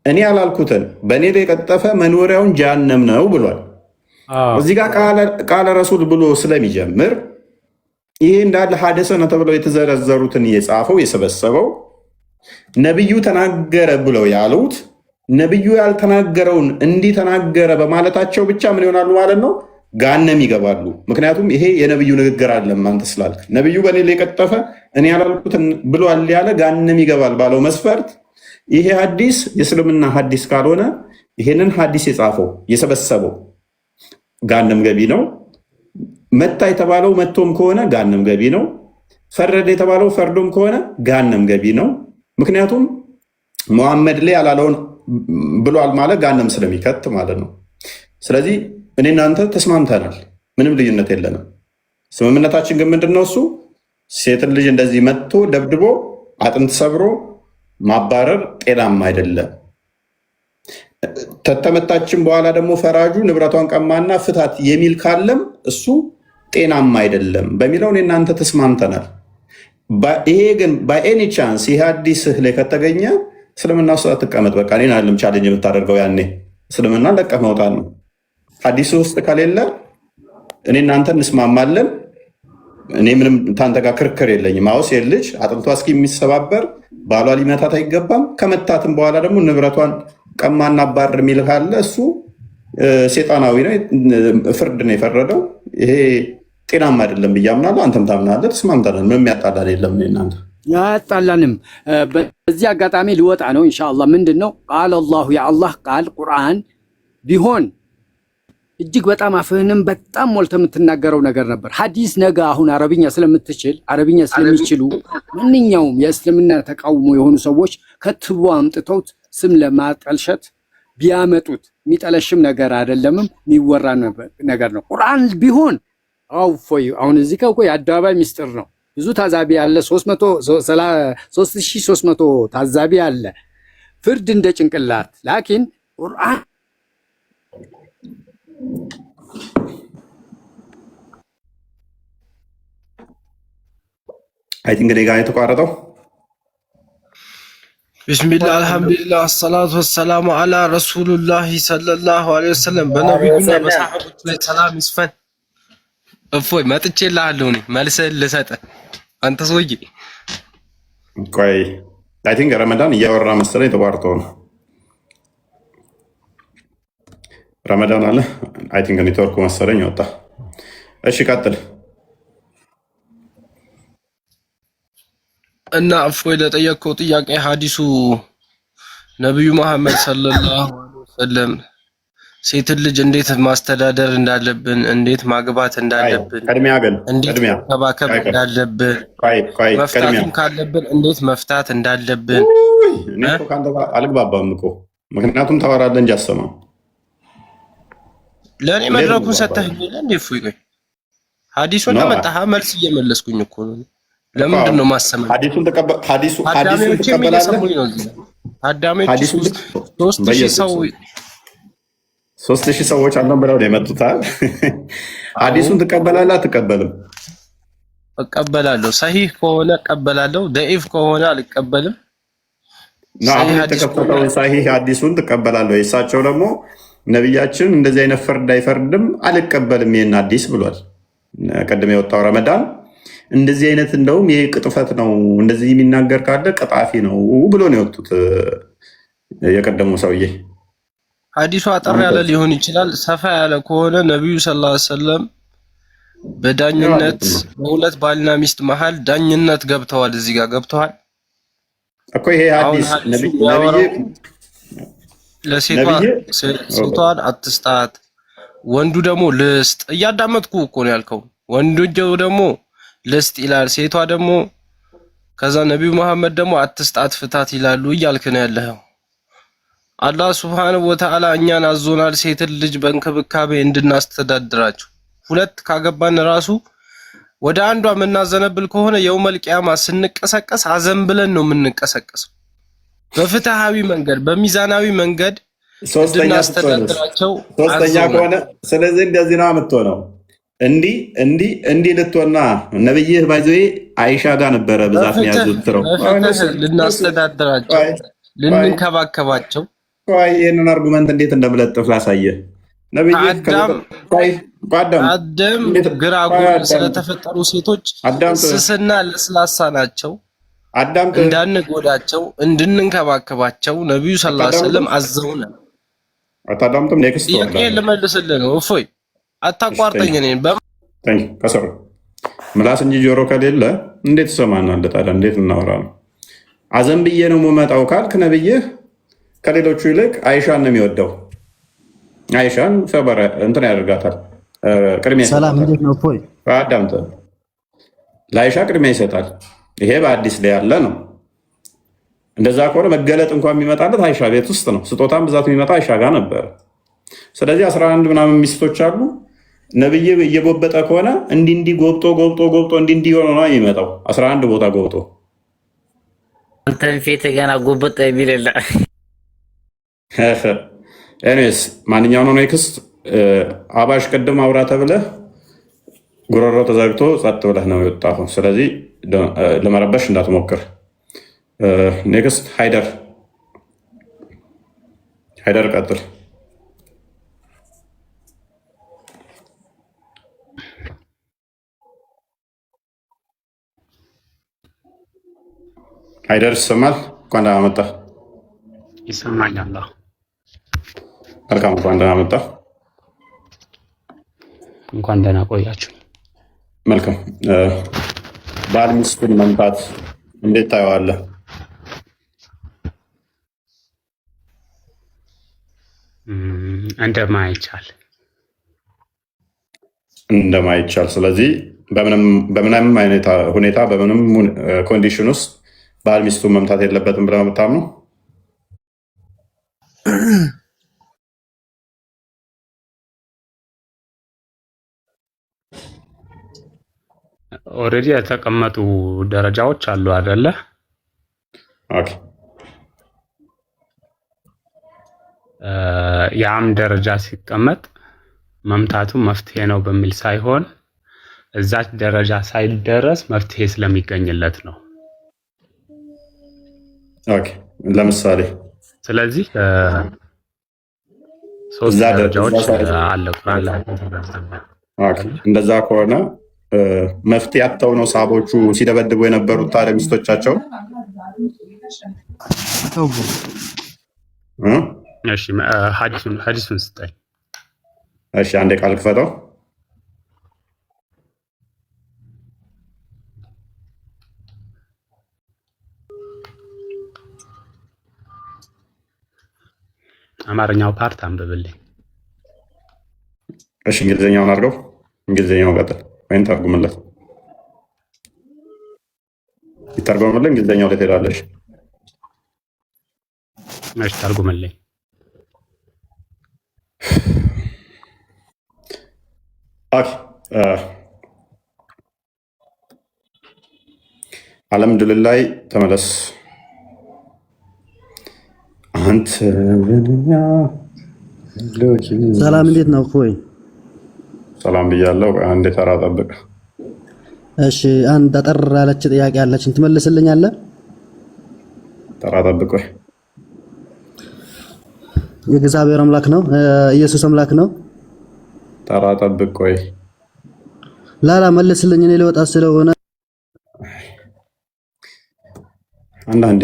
እኔ ያላልኩትን በእኔ ላይ የቀጠፈ መኖሪያውን ጀሃነም ነው ብሏል። እዚህ ጋር ቃለ ረሱል ብሎ ስለሚጀምር ይሄ እንዳለ ሐዲስ ነው ተብለው የተዘረዘሩትን የጻፈው የሰበሰበው ነብዩ ተናገረ ብለው ያሉት ነብዩ ያልተናገረውን እንዲህ ተናገረ በማለታቸው ብቻ ምን ይሆናሉ ማለት ነው? ገሃነም ይገባሉ። ምክንያቱም ይሄ የነብዩ ንግግር አይደለም። አንተ ስላልክ ነብዩ በእኔ ላይ የቀጠፈ እኔ ያላልኩትን ብሏል ያለ ገሃነም ይገባል ባለው መስፈርት ይሄ ሐዲስ የእስልምና ሐዲስ ካልሆነ ይሄንን ሐዲስ የጻፈው የሰበሰበው ገሃነም ገቢ ነው። መታ የተባለው መቶም ከሆነ ገሃነም ገቢ ነው። ፈረደ የተባለው ፈርዶም ከሆነ ገሃነም ገቢ ነው። ምክንያቱም መሐመድ ላይ ያላለውን ብሏል ማለት ገሃነም ስለሚከት ማለት ነው። ስለዚህ እኔ እናንተ ተስማምተናል፣ ምንም ልዩነት የለንም። ስምምነታችን ግን ምንድነው? እሱ ሴትን ልጅ እንደዚህ መጥቶ ደብድቦ አጥንት ሰብሮ ማባረር ጤናማ አይደለም። ተተመታችን በኋላ ደግሞ ፈራጁ ንብረቷን ቀማና ፍታት የሚል ካለም እሱ ጤናማ አይደለም በሚለው እኔ እናንተ ተስማምተናል። ይሄ ግን በኤኒ ቻንስ ይህ ሐዲስህ ላይ ከተገኘ እስልምና ውስጥ አትቀመጥ። በቃ እኔን አይደለም ቻሌንጅ የምታደርገው፣ ያኔ እስልምና ለቀህ መውጣት ነው። ሐዲስ ውስጥ ከሌለ እኔ እናንተ እንስማማለን። እኔ ምንም ታንተ ጋር ክርክር የለኝም። አውስ የልጅ አጥንቷ እስኪ የሚሰባበር ባሏ ሊመታት አይገባም። ከመታትም በኋላ ደግሞ ንብረቷን ቀማና ባር የሚል ካለ እሱ ሴጣናዊ ነው፣ ፍርድ ነው የፈረደው። ይሄ ጤናማ አይደለም ብዬ አምናለሁ። አንተም ታምናለህ። ተስማምተናል። ምንም ያጣላን የለም። እናንተ ያጣላንም። በዚህ አጋጣሚ ሊወጣ ነው ኢንሻአላህ። ምንድን ነው ቃል አላሁ የአላህ ቃል ቁርአን ቢሆን እጅግ በጣም አፍህንም በጣም ሞልተ የምትናገረው ነገር ነበር። ሐዲስ ነገ አሁን አረብኛ ስለሚችሉ ማንኛውም የእስልምና ተቃውሞ የሆኑ ሰዎች ከትቦ አምጥተውት ስም ለማጠልሸት ቢያመጡት የሚጠለሽም ነገር አይደለምም፣ የሚወራ ነገር ነው። ቁርአን ቢሆን አውፎይ አሁን እዚህ ጋር የአደባባይ ሚስጥር ነው። ብዙ ታዛቢ አለ፣ 3300 ታዛቢ አለ። ፍርድ እንደ ጭንቅላት ላኪን ቁርአን አይ ቲንክ ጋር የተቋረጠው ቢስሚላህ አልሐምዱሊላህ አሰላቱ ወሰላሙ አላ ረሱሉላህ ሰለላሁ ዐለይሂ ወሰለም። በነቢዩና በሰሃቦች ላይ ሰላም ይስፈን። እፎይ መጥቼልሃለሁ እኔ መልስህን ልሰጥህ። አንተ ሰውዬ ቆይ አይ ቲንክ ረመዳን እያወራ መሰለኝ ተቋርጦ ነው። ረመዳን አለ አይ ቲንክ ኔትወርኩ መሰለኝ ወጣ። እሺ ቀጥል። እና እፎይ ለጠየቅከው ጥያቄ ሐዲሱ ነብዩ መሐመድ ሰለላሁ ዐለይሂ ወሰለም ሴትን ልጅ እንዴት ማስተዳደር እንዳለብን፣ እንዴት ማግባት እንዳለብን፣ እንዴት መከባከብ እንዳለብን፣ መፍታትም ካለብን እንዴት መፍታት እንዳለብን እኔ እኮ ካንተ ጋር አልግባባም እኮ ምክንያቱም ታወራለህ እንጂ አሰማም። ለእኔ መድረኩን ሰጥተኸኛል እንዴ? እፎይ ቆይ ሐዲሱን አመጣህ መልስ እየመለስኩኝ እኮ ነው። ለምንድን ነው ማሰማኝ? ሐዲሱን ትቀበላለህ? አዳሜዎች 3000 ሰዎች አለን ብለው ነው የመጡት። ሐዲሱን ትቀበላለህ አትቀበልም? እቀበላለሁ። ሰሂህ ከሆነ እቀበላለሁ፣ ደኢፍ ከሆነ አልቀበልም። አሁን የተከፈተውን ሰሂህ ሐዲሱን ትቀበላለህ? እሳቸው ደግሞ ነቢያችን እንደዚህ አይነት ፍርድ አይፈርድም አልቀበልም ይሄን ሐዲስ ብሏል። ቀደም የወጣው ረመዳን እንደዚህ አይነት እንደውም ይሄ ቅጥፈት ነው፣ እንደዚህ የሚናገር ካለ ቀጣፊ ነው ብሎ ነው የወጡት የቀደሙ ሰውዬ። ሐዲሱ አጠር ያለ ሊሆን ይችላል። ሰፋ ያለ ከሆነ ነብዩ ሰለላሁ ዐለይሂ ወሰለም በዳኝነት በሁለት ባልና ሚስት መሃል ዳኝነት ገብተዋል። እዚህ ጋር ገብተዋል እኮ ይሄ ሐዲስ ነብዩ ሴቷን አትስጣት፣ ወንዱ ደግሞ ልስጥ። እያዳመጥኩ እኮ ነው ያልከው። ወንዱ ደግሞ ልስጥ ይላል፣ ሴቷ ደግሞ ከዛ ነብዩ መሐመድ ደግሞ አትስጣት ፍታት ይላሉ እያልክ ነው ያለኸው። አላህ ሱብሓነሁ ወተዓላ እኛን አዞናል ሴትን ልጅ በእንክብካቤ እንድናስተዳድራቸው። ሁለት ካገባን ራሱ ወደ አንዷ የምናዘነብል ከሆነ የውመል ቂያማ ስንቀሰቀስ አዘን ብለን ነው የምንቀሰቀሰው። በፍትሃዊ መንገድ በሚዛናዊ መንገድ እንድናስተዳድራቸው ሶስተኛ ከሆነ ስለዚህ እንደዚህ ነው የምትሆነው። እንዲህ ልትሆና ነብይህ ባይዘይ አይሻ ጋር ነበረ ብዛት የሚያዘውትረው ልናስተዳድራቸው ልንከባከባቸው። ይህንን አርጉመንት እንዴት እንደምለጥፍ ላሳየ። አደም ግራ ጎን ስለተፈጠሩ ሴቶች ስስና ለስላሳ ናቸው። እንዳንጎዳቸው እንድንንከባከባቸው ነብዩ ሰለላሁ ዐለይሂ ወሰለም አዘውናል። አታዳምጥም? ኔክስት ጥያቄ ልመልስልህ ነው። እፎይ አታቋርጠኝ። እኔን ከሰሩ ምላስ እንጂ ጆሮ ከሌለ እንዴት ትሰማናለህ ታዲያ? እንዴት እናወራ ነው? አዘን ብዬ ነው የምመጣው ካልክ ነብይህ ከሌሎቹ ይልቅ አይሻን ነው የሚወደው። አይሻን ሰበረ እንትን ያደርጋታል፣ ቅድሚያ ይሰጣል። ሰላም እንዴት ነው? እፎይ አዳምጥ። ለአይሻ ቅድሚያ ይሰጣል። ይሄ በአዲስ ላይ ያለ ነው። እንደዛ ከሆነ መገለጥ እንኳን የሚመጣለት አይሻ ቤት ውስጥ ነው። ስጦታም ብዛት የሚመጣ አይሻ ጋር ነበር። ስለዚህ 11 ምናምን ሚስቶች አሉ። ነብይ እየጎበጠ ከሆነ እንዲህ ጎብጦ እንዲህ ሆኖ ነው የሚመጣው። 11 ቦታ ጎብጦ አንተን ፊት ገና ጎበጠ የሚልላ ኤኒዌይስ ማንኛው ነው ኔክስት አባሽ ቅድም አውራ ተብለህ ጉሮሮ ተዘግቶ ጸጥ ብለህ ነው የወጣኸው። ስለዚህ ለመረበሽ እንዳትሞክር። ኔክስት ሃይደር ቀጥል። ሃይደር ይሰማል? እንኳን ደህና መጣህ። ይሰማኛል። መልካም፣ እንኳን ደህና መጣህ። እንኳን ደህና ቆያችሁ። መልካም። ባል ሚስቱን መምታት እንዴት ታየዋለህ? እንደማይቻል። ስለዚህ በምንም አይነት ሁኔታ በምንም ኮንዲሽን ውስጥ ባል ሚስቱን መምታት የለበትም ብለህ ነው የምታምነው? ኦልሬዲ የተቀመጡ ደረጃዎች አሉ አይደለ? ኦኬ። ያም ደረጃ ሲቀመጥ መምታቱ መፍትሄ ነው በሚል ሳይሆን እዛች ደረጃ ሳይደረስ መፍትሄ ስለሚገኝለት ነው። ኦኬ። ለምሳሌ ስለዚህ ሶስት ደረጃዎች አለ ቁርአን ላይ። ኦኬ። እንደዛ ከሆነ መፍትሄ አጥተው ነው ሳቦቹ ሲደበድቡ የነበሩት ታዲያ ሚስቶቻቸው? እሺ ሐዲሱን ስጠኝ። እሺ አንዴ ቃል ክፈተው። አማርኛው ፓርት አንብብልኝ። እሺ እንግሊዝኛውን አድርገው። እንግሊዝኛውን ቀጥል ወይም ተርጉምለት። ይተርጎምልህ። እንግሊዝኛው ላይ ትሄዳለሽ። እሺ ተርጉምልኝ። ኦኬ። አልሐምዱሊላህ ተመለስ። አንተ ሰላም እንዴት ነው? እፎይ ሰላም ብያለሁ። አንዴ ተራ ጠብቅ። እሺ አንድ አጠር ያለች ጥያቄ አለችን፣ ትመልስልኛለህ? ተራ ጠብቅ። ወይ የእግዚአብሔር አምላክ ነው? ኢየሱስ አምላክ ነው? ተራ ጠብቅ። ወይ ላላ መልስልኝ፣ እኔ ልወጣ ስለሆነ አንዳንዴ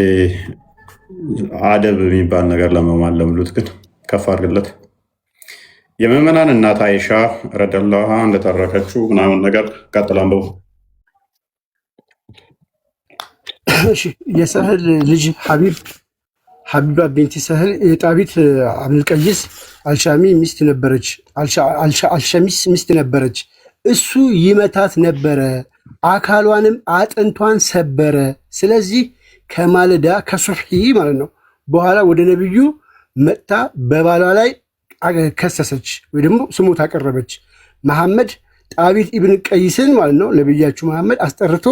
አደብ የሚባል ነገር ለመማለምሉት ግን ከፍ አድርግለት። የምዕመናን እናት አይሻ ረዲየላሁ ዐንሃ እንደተረከችው ምናምን ነገር ቀጥላ አንብቡ። የሰህል ልጅ ሐቢባ ቢንቲ ሰህል የጣቢት አብልቀይስ አልሻሚ ሚስት ነበረች። እሱ ይመታት ነበረ፣ አካሏንም አጥንቷን ሰበረ። ስለዚህ ከማለዳ ከሱብሒ ማለት ነው በኋላ ወደ ነቢዩ መጥታ በባሏ ላይ ከሰሰች ወይ ደግሞ ስሞታ አቀረበች። መሐመድ ጣቢት ኢብን ቀይስን ማለት ነው ነቢያችሁ መሐመድ አስጠርቶ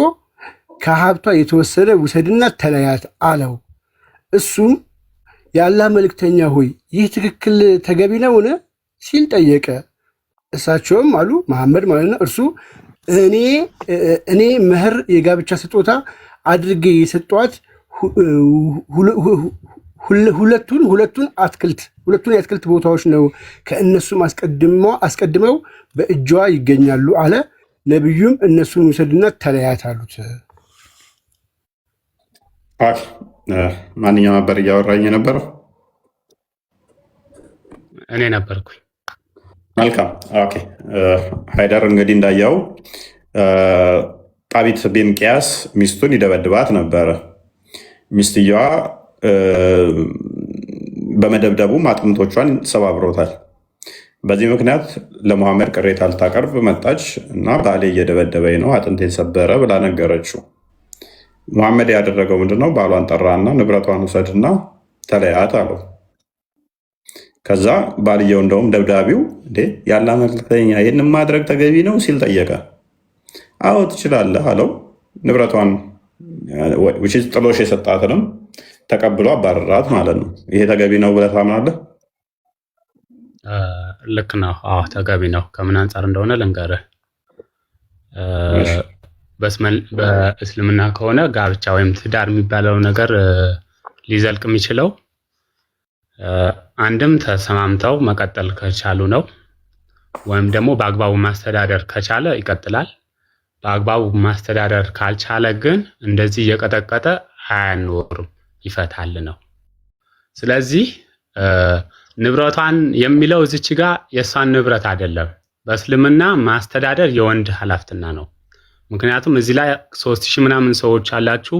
ከሀብቷ የተወሰደ ውሰድና ተለያት አለው። እሱም የአላህ መልእክተኛ ሆይ ይህ ትክክል ተገቢ ነውን ሲል ጠየቀ። እሳቸውም አሉ መሐመድ ማለት ነው እርሱ እኔ መህር የጋብቻ ስጦታ አድርጌ የሰጧት ሁለቱን የአትክልት ቦታዎች ነው። ከእነሱም አስቀድመው በእጇ ይገኛሉ አለ። ነቢዩም እነሱን ውሰድና ተለያት አሉት። ማንኛው ነበር እያወራኝ የነበረው? እኔ ነበርኩኝ። መልካም ኦኬ። ሃይደር እንግዲህ እንዳየው ጣቢት ቢን ቂያስ ሚስቱን ይደበድባት ነበረ። ሚስትየዋ በመደብደቡም አጥንቶቿን ሰባብሮታል። በዚህ ምክንያት ለሙሐመድ ቅሬታ ልታቀርብ መጣች እና ባሌ እየደበደበኝ ነው አጥንቴን ሰበረ ብላ ነገረችው። ሙሐመድ ያደረገው ምንድነው? ባሏን ጠራና ንብረቷን ውሰድና ተለያት አለው። ከዛ ባልየው እንደውም ደብዳቢው እንዴ ያለ መልክተኛ ይህን ማድረግ ተገቢ ነው ሲል ጠየቀ። አዎ ትችላለህ አለው። ንብረቷን ጥሎሽ የሰጣትንም ተቀብሎ አባረራት ማለት ነው። ይሄ ተገቢ ነው ብለህ ታምናለህ? ልክ ነው። አዎ ተገቢ ነው። ከምን አንጻር እንደሆነ ልንገርህ። በእስልምና ከሆነ ጋብቻ ወይም ትዳር የሚባለው ነገር ሊዘልቅ የሚችለው አንድም ተሰማምተው መቀጠል ከቻሉ ነው፣ ወይም ደግሞ በአግባቡ ማስተዳደር ከቻለ ይቀጥላል። በአግባቡ ማስተዳደር ካልቻለ ግን እንደዚህ እየቀጠቀጠ አያኖርም፣ ይፈታል ነው። ስለዚህ ንብረቷን የሚለው እዚች ጋር የእሷን ንብረት አይደለም። በእስልምና ማስተዳደር የወንድ ኃላፊነት ነው። ምክንያቱም እዚህ ላይ 3000 ምናምን ሰዎች አላችሁ።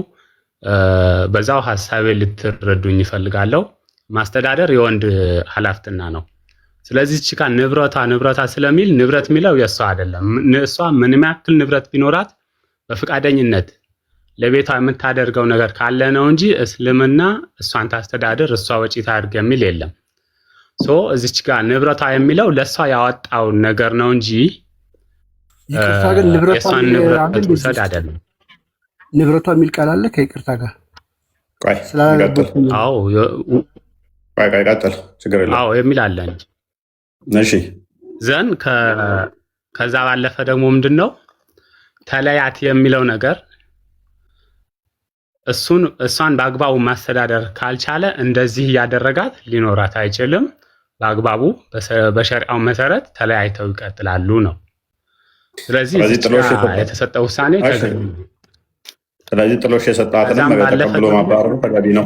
በዛው ሀሳቤ ልትረዱኝ ይፈልጋለሁ። ማስተዳደር የወንድ ኃላፊነት ነው። ስለዚህ እቺ ጋር ንብረቷ ስለሚል ንብረት የሚለው የእሷ አይደለም። እሷ ምንም ያክል ንብረት ቢኖራት በፍቃደኝነት ለቤቷ የምታደርገው ነገር ካለ ነው እንጂ እስልምና እሷን ታስተዳደር እሷ ወጪ ታድርግ የሚል የለም። እዚች ጋር ንብረቷ የሚለው ለእሷ ያወጣው ነገር ነው እንጂ የእሷን ንብረት ውሰድ አይደለም። ንብረቷ የሚል ቃል አለ ከይቅርታ ጋር ቀጥል፣ ችግር የለም። አዎ የሚል አለ እንጂ። እሺ ዘን ከዛ ባለፈ ደግሞ ምንድነው ተለያት የሚለው ነገር እሷን በአግባቡ ማስተዳደር ካልቻለ እንደዚህ እያደረጋት ሊኖራት አይችልም። በአግባቡ በሸሪዓው መሰረት ተለያይተው ይቀጥላሉ ነው። ስለዚህ የተሰጠው ውሳኔ ስለዚህ ጥሎሽ የሰጣትንም ተቀብሎ ማባረሩ ተገቢ ነው።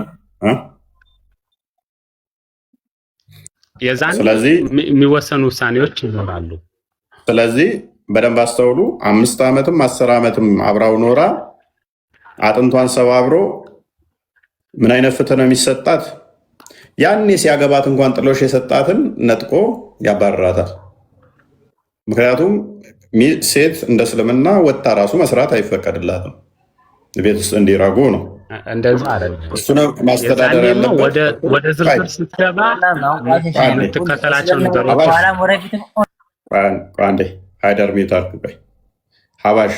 የዛን የሚወሰኑ ውሳኔዎች ይኖራሉ። ስለዚህ በደንብ አስተውሉ። 5 ዓመትም 10 ዓመትም አብራው ኖራ አጥንቷን ሰባብሮ ምን አይነት ፍትህ ነው የሚሰጣት? ያኔ ሲያገባት እንኳን ጥሎሽ የሰጣትን ነጥቆ ያባረራታል። ምክንያቱም ሴት እንደ እስልምና ወጣ ራሱ መስራት አይፈቀድላትም። ቤት ውስጥ እንዲራጉ ነው። እንደዛ አይደለም። እሱ ነው ማስተዳደር ያለበት። ወደ ዝርዝር ስትገባ የምትከተላቸው ነገሮች አንዴ ሃይደር ሚታርክ ቆይ ሀባሽ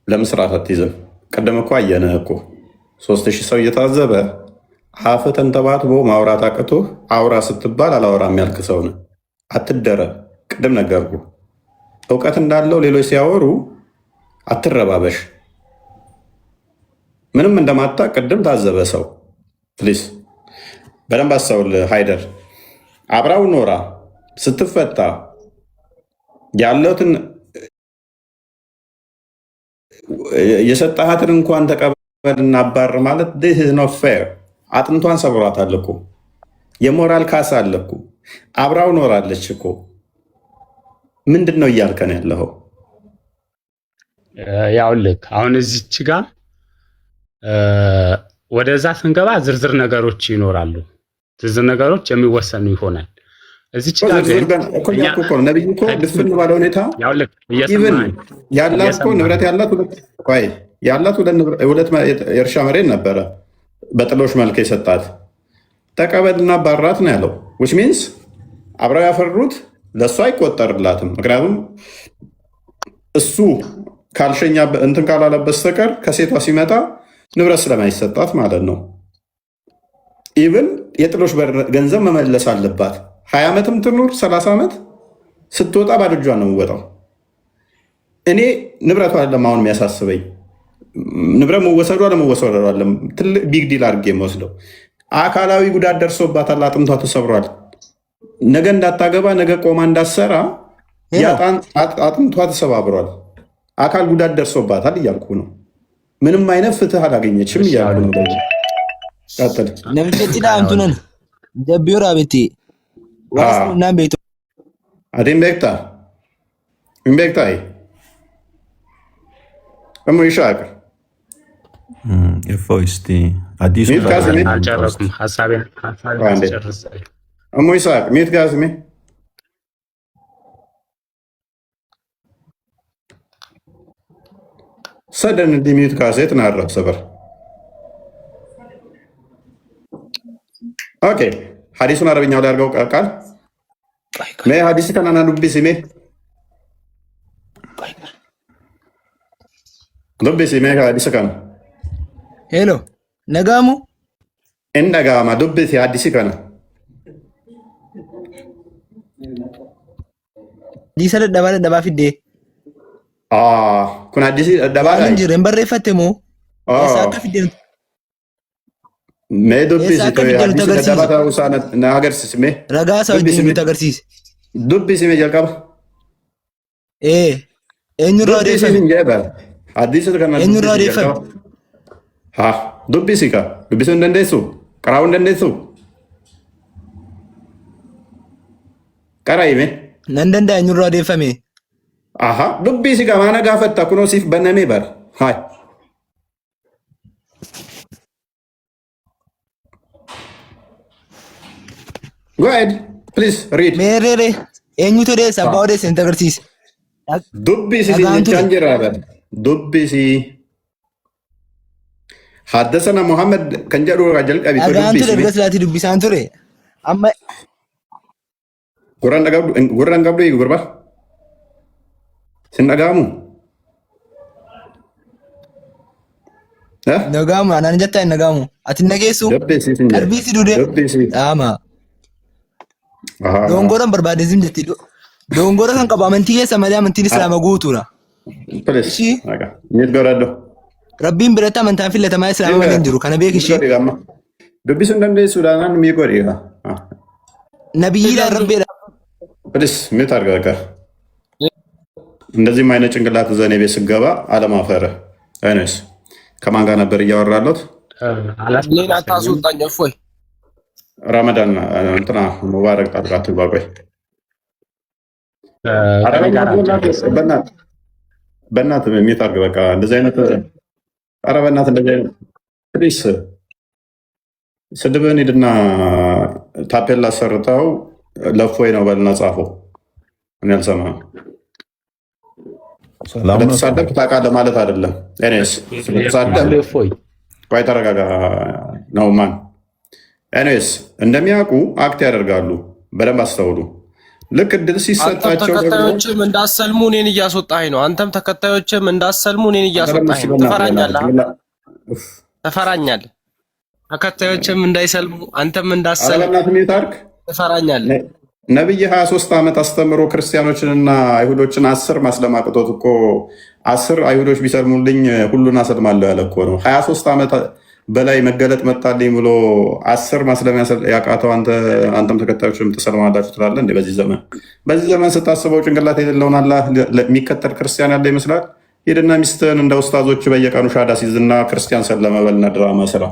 ለምስራት አትይዝም። ቅድም እኮ አየንህ እኮ 3000 ሰው እየታዘበ አፍ ተንተባትቦ ማውራት አቅቶ አውራ ስትባል አላወራም ያልክ ሰው ነህ። አትደረብ። ቅድም ነገርኩ። እውቀት እንዳለው ሌሎች ሲያወሩ አትረባበሽ። ምንም እንደማታ ቅድም ታዘበ ሰው። ፕሊስ በደንብ አስተውል ሃይደር። አብራው ኖራ ስትፈታ ያለትን የሰጣሃትን እንኳን ተቀበልና አባር ማለት this is not fair። አጥንቷን ሰብሯታል እኮ የሞራል ካሳ አለ እኮ አብራው ኖራለች እኮ። ምንድን ነው እያልከን ያለኸው? ያው ልክ አሁን እዚች ጋር ወደዛ ስንገባ ዝርዝር ነገሮች ይኖራሉ። ዝርዝር ነገሮች የሚወሰኑ ይሆናል። እዚች ጋር ግን ነብዩ እኮ ድፍን ባለ ሁኔታ ያላት እኮ ንብረት ያላት ሁለት የእርሻ መሬት ነበረ በጥሎሽ መልክ የሰጣት። ተቀበልና ባራት ነው ያለው። which means አብረው ያፈሩት ለእሱ አይቆጠርላትም። ምክንያቱም እሱ ካልሸኛ እንትን ካላለ በስተቀር ከሴቷ ሲመጣ ንብረት ስለማይሰጣት ማለት ነው። ኢቭን የጥሎሽ ገንዘብ መመለስ አለባት። 20 ዓመትም ትኑር 30 ዓመት ስትወጣ ባዶ እጇን ነው የምወጣው። እኔ ንብረቱ አይደለም አሁን የሚያሳስበኝ፣ ንብረት መወሰዱ አለመወሰዱ አይደለም ትልቅ ቢግ ዲል አድርጌ የምወስደው። አካላዊ ጉዳት ደርሶባታል፣ አጥንቷ ተሰብሯል። ነገ እንዳታገባ ነገ ቆማ እንዳትሰራ አጥንቷ ተሰባብሯል፣ አካል ጉዳት ደርሶባታል እያልኩ ነው። ምንም አይነት ፍትህ አላገኘችም እያልኩ ነው። ቀጥል ነብጨጭዳ አንቱነን ደቢዮራ ቤቴ ዋስና ቤቱ አዴም ቤክታ ኢምቤክታይ እሙ ይሻቅ የፎይስቲ አዲሱ አልጨረስኩም ሐሳቤን ጨርስ። እሙ ይሳቅ ሚት ጋዝሜ ሰደን ዲሚት ካሴት ናረብ ሰበር ኦኬ ሐዲሱን አረብኛው ላይ አድርገው ቃል ሜ ሐዲስ ከናና ዱቢሲ ሜ ዱቢሲ ሜ ሐዲስ ከና ሄሎ ነጋሙ እንደጋማ ዱቢሲ ሐዲስ ከና ዲሰለ ደባ ፊዴ kun ሐዲስ ደባ ላይ እንጂ ረምበሬ ፈተሞ ያሳካ ፊዴ ሜ ዱቢሲ ሐዲስ ደባ ታውሳና ናገርሲስ ሜ ረጋሳ ዲሚ ተገርሲስ ዱቢሲ ሜ ጀልቀባ ኤኙራ ዴፈ ሐዲስ ከና ኤኙራ ዴፈ ዱቢሲ ካ ዱቢሲ እንደንደሱ ቀራው እንደንደሱ ቀራይ ሜ ነንደንዳ ኤኙራ ዴፈሜ ዱቢሲ ካ ማነ ጋፈታ ኩኖ ሲፍ በነሜ በር ሃይ go ahead please read ሜሬሬ ኤኙቶ ዴስ አባው ዴስ እንተገርሲስ ዱቢሲ ቻንጀራበ ዱቢሲ حدثنا محمد كان جارو رجل ابي ዱቢሲ ደርገስላቲ ዱቢሲ አንቱሬ አማ ጉራን ጋብዶ ይጉርባ ስነጋሙ ነጋሙ አናንጀታ ነጋሙ አትነጌሱ ቀርቢሲ ዱዴ አማ ዶንጎረን በርባዴዝም ጀቲ ዶንጎረ kan qaba amantii keessa malee amantiin islaama guutuudha. Rabbiin biratti amantaan filatamaa islaama malee hin jiru kana beekishee. Dubbisuun dandeessuudhaan mii godheera. Nabiyyiidhaan rabbiidha. ፕሊስ ምን ታርጋጋ እንደዚህ አይነት ጭንቅላት ዘኔ ቤት ስገባ አለማፈረ አይነስ ከማን ጋር ነበር እያወራለት? ሌላ ታስወጣኝ እፎይ ረመዳን እንትና ሙባረክ ጣልቃት ባቆይ በእናት የሚታርግ በቃ እንደዚህ አይነት ኧረ በእናት እንደዚህ አይነት ፕሊስ ስድብህን ሂድና ታፔላ ሰርተው ለፎይ ነው በልና ጻፈው። እኔ አልሰማህም። ስለተሳደብክ ታውቃለህ ማለት አይደለም። ኤኒዌይስ ስለተሳደብክ ቆይ ተረጋጋ ነው ማን። ኤኒዌይስ እንደሚያውቁ አክት ያደርጋሉ። በደንብ አስተውሉ። ልክ እድል ሲሰጣቸው ተከታዮችም እንዳሰልሙ እኔን እያስወጣኸኝ ነው። አንተም ተከታዮችም እንዳሰልሙ እኔን እያስወጣኸኝ ነው። ተፈራኛለህ። ተከታዮችም እንዳይሰልሙ አንተም እንዳሰልሙ ተፈራኛለህ። ነብይ 23 ዓመት አስተምሮ ክርስቲያኖችንና አይሁዶችን 10 ማስለም አቅቶት እኮ 10 አይሁዶች ቢሰልሙልኝ ሁሉን አሰልማለሁ ያለ እኮ ነው። 23 ዓመት በላይ መገለጥ መጣልኝ ብሎ 10 ማስለም ያቃተው አንተም ተከታዮችም ተሰልማላችሁ ትላለህ እንዴ? በዚህ ዘመን ስታስበው ጭንቅላት የሌለውን አላህ የሚከተል ክርስቲያን ያለ ይመስላል። ሂድና ሚስትህን እንደ ኡስታዞች በየቀኑ ሻዳ ሲዝና ክርስቲያን ሰለመ በልና ድራማ ስራ።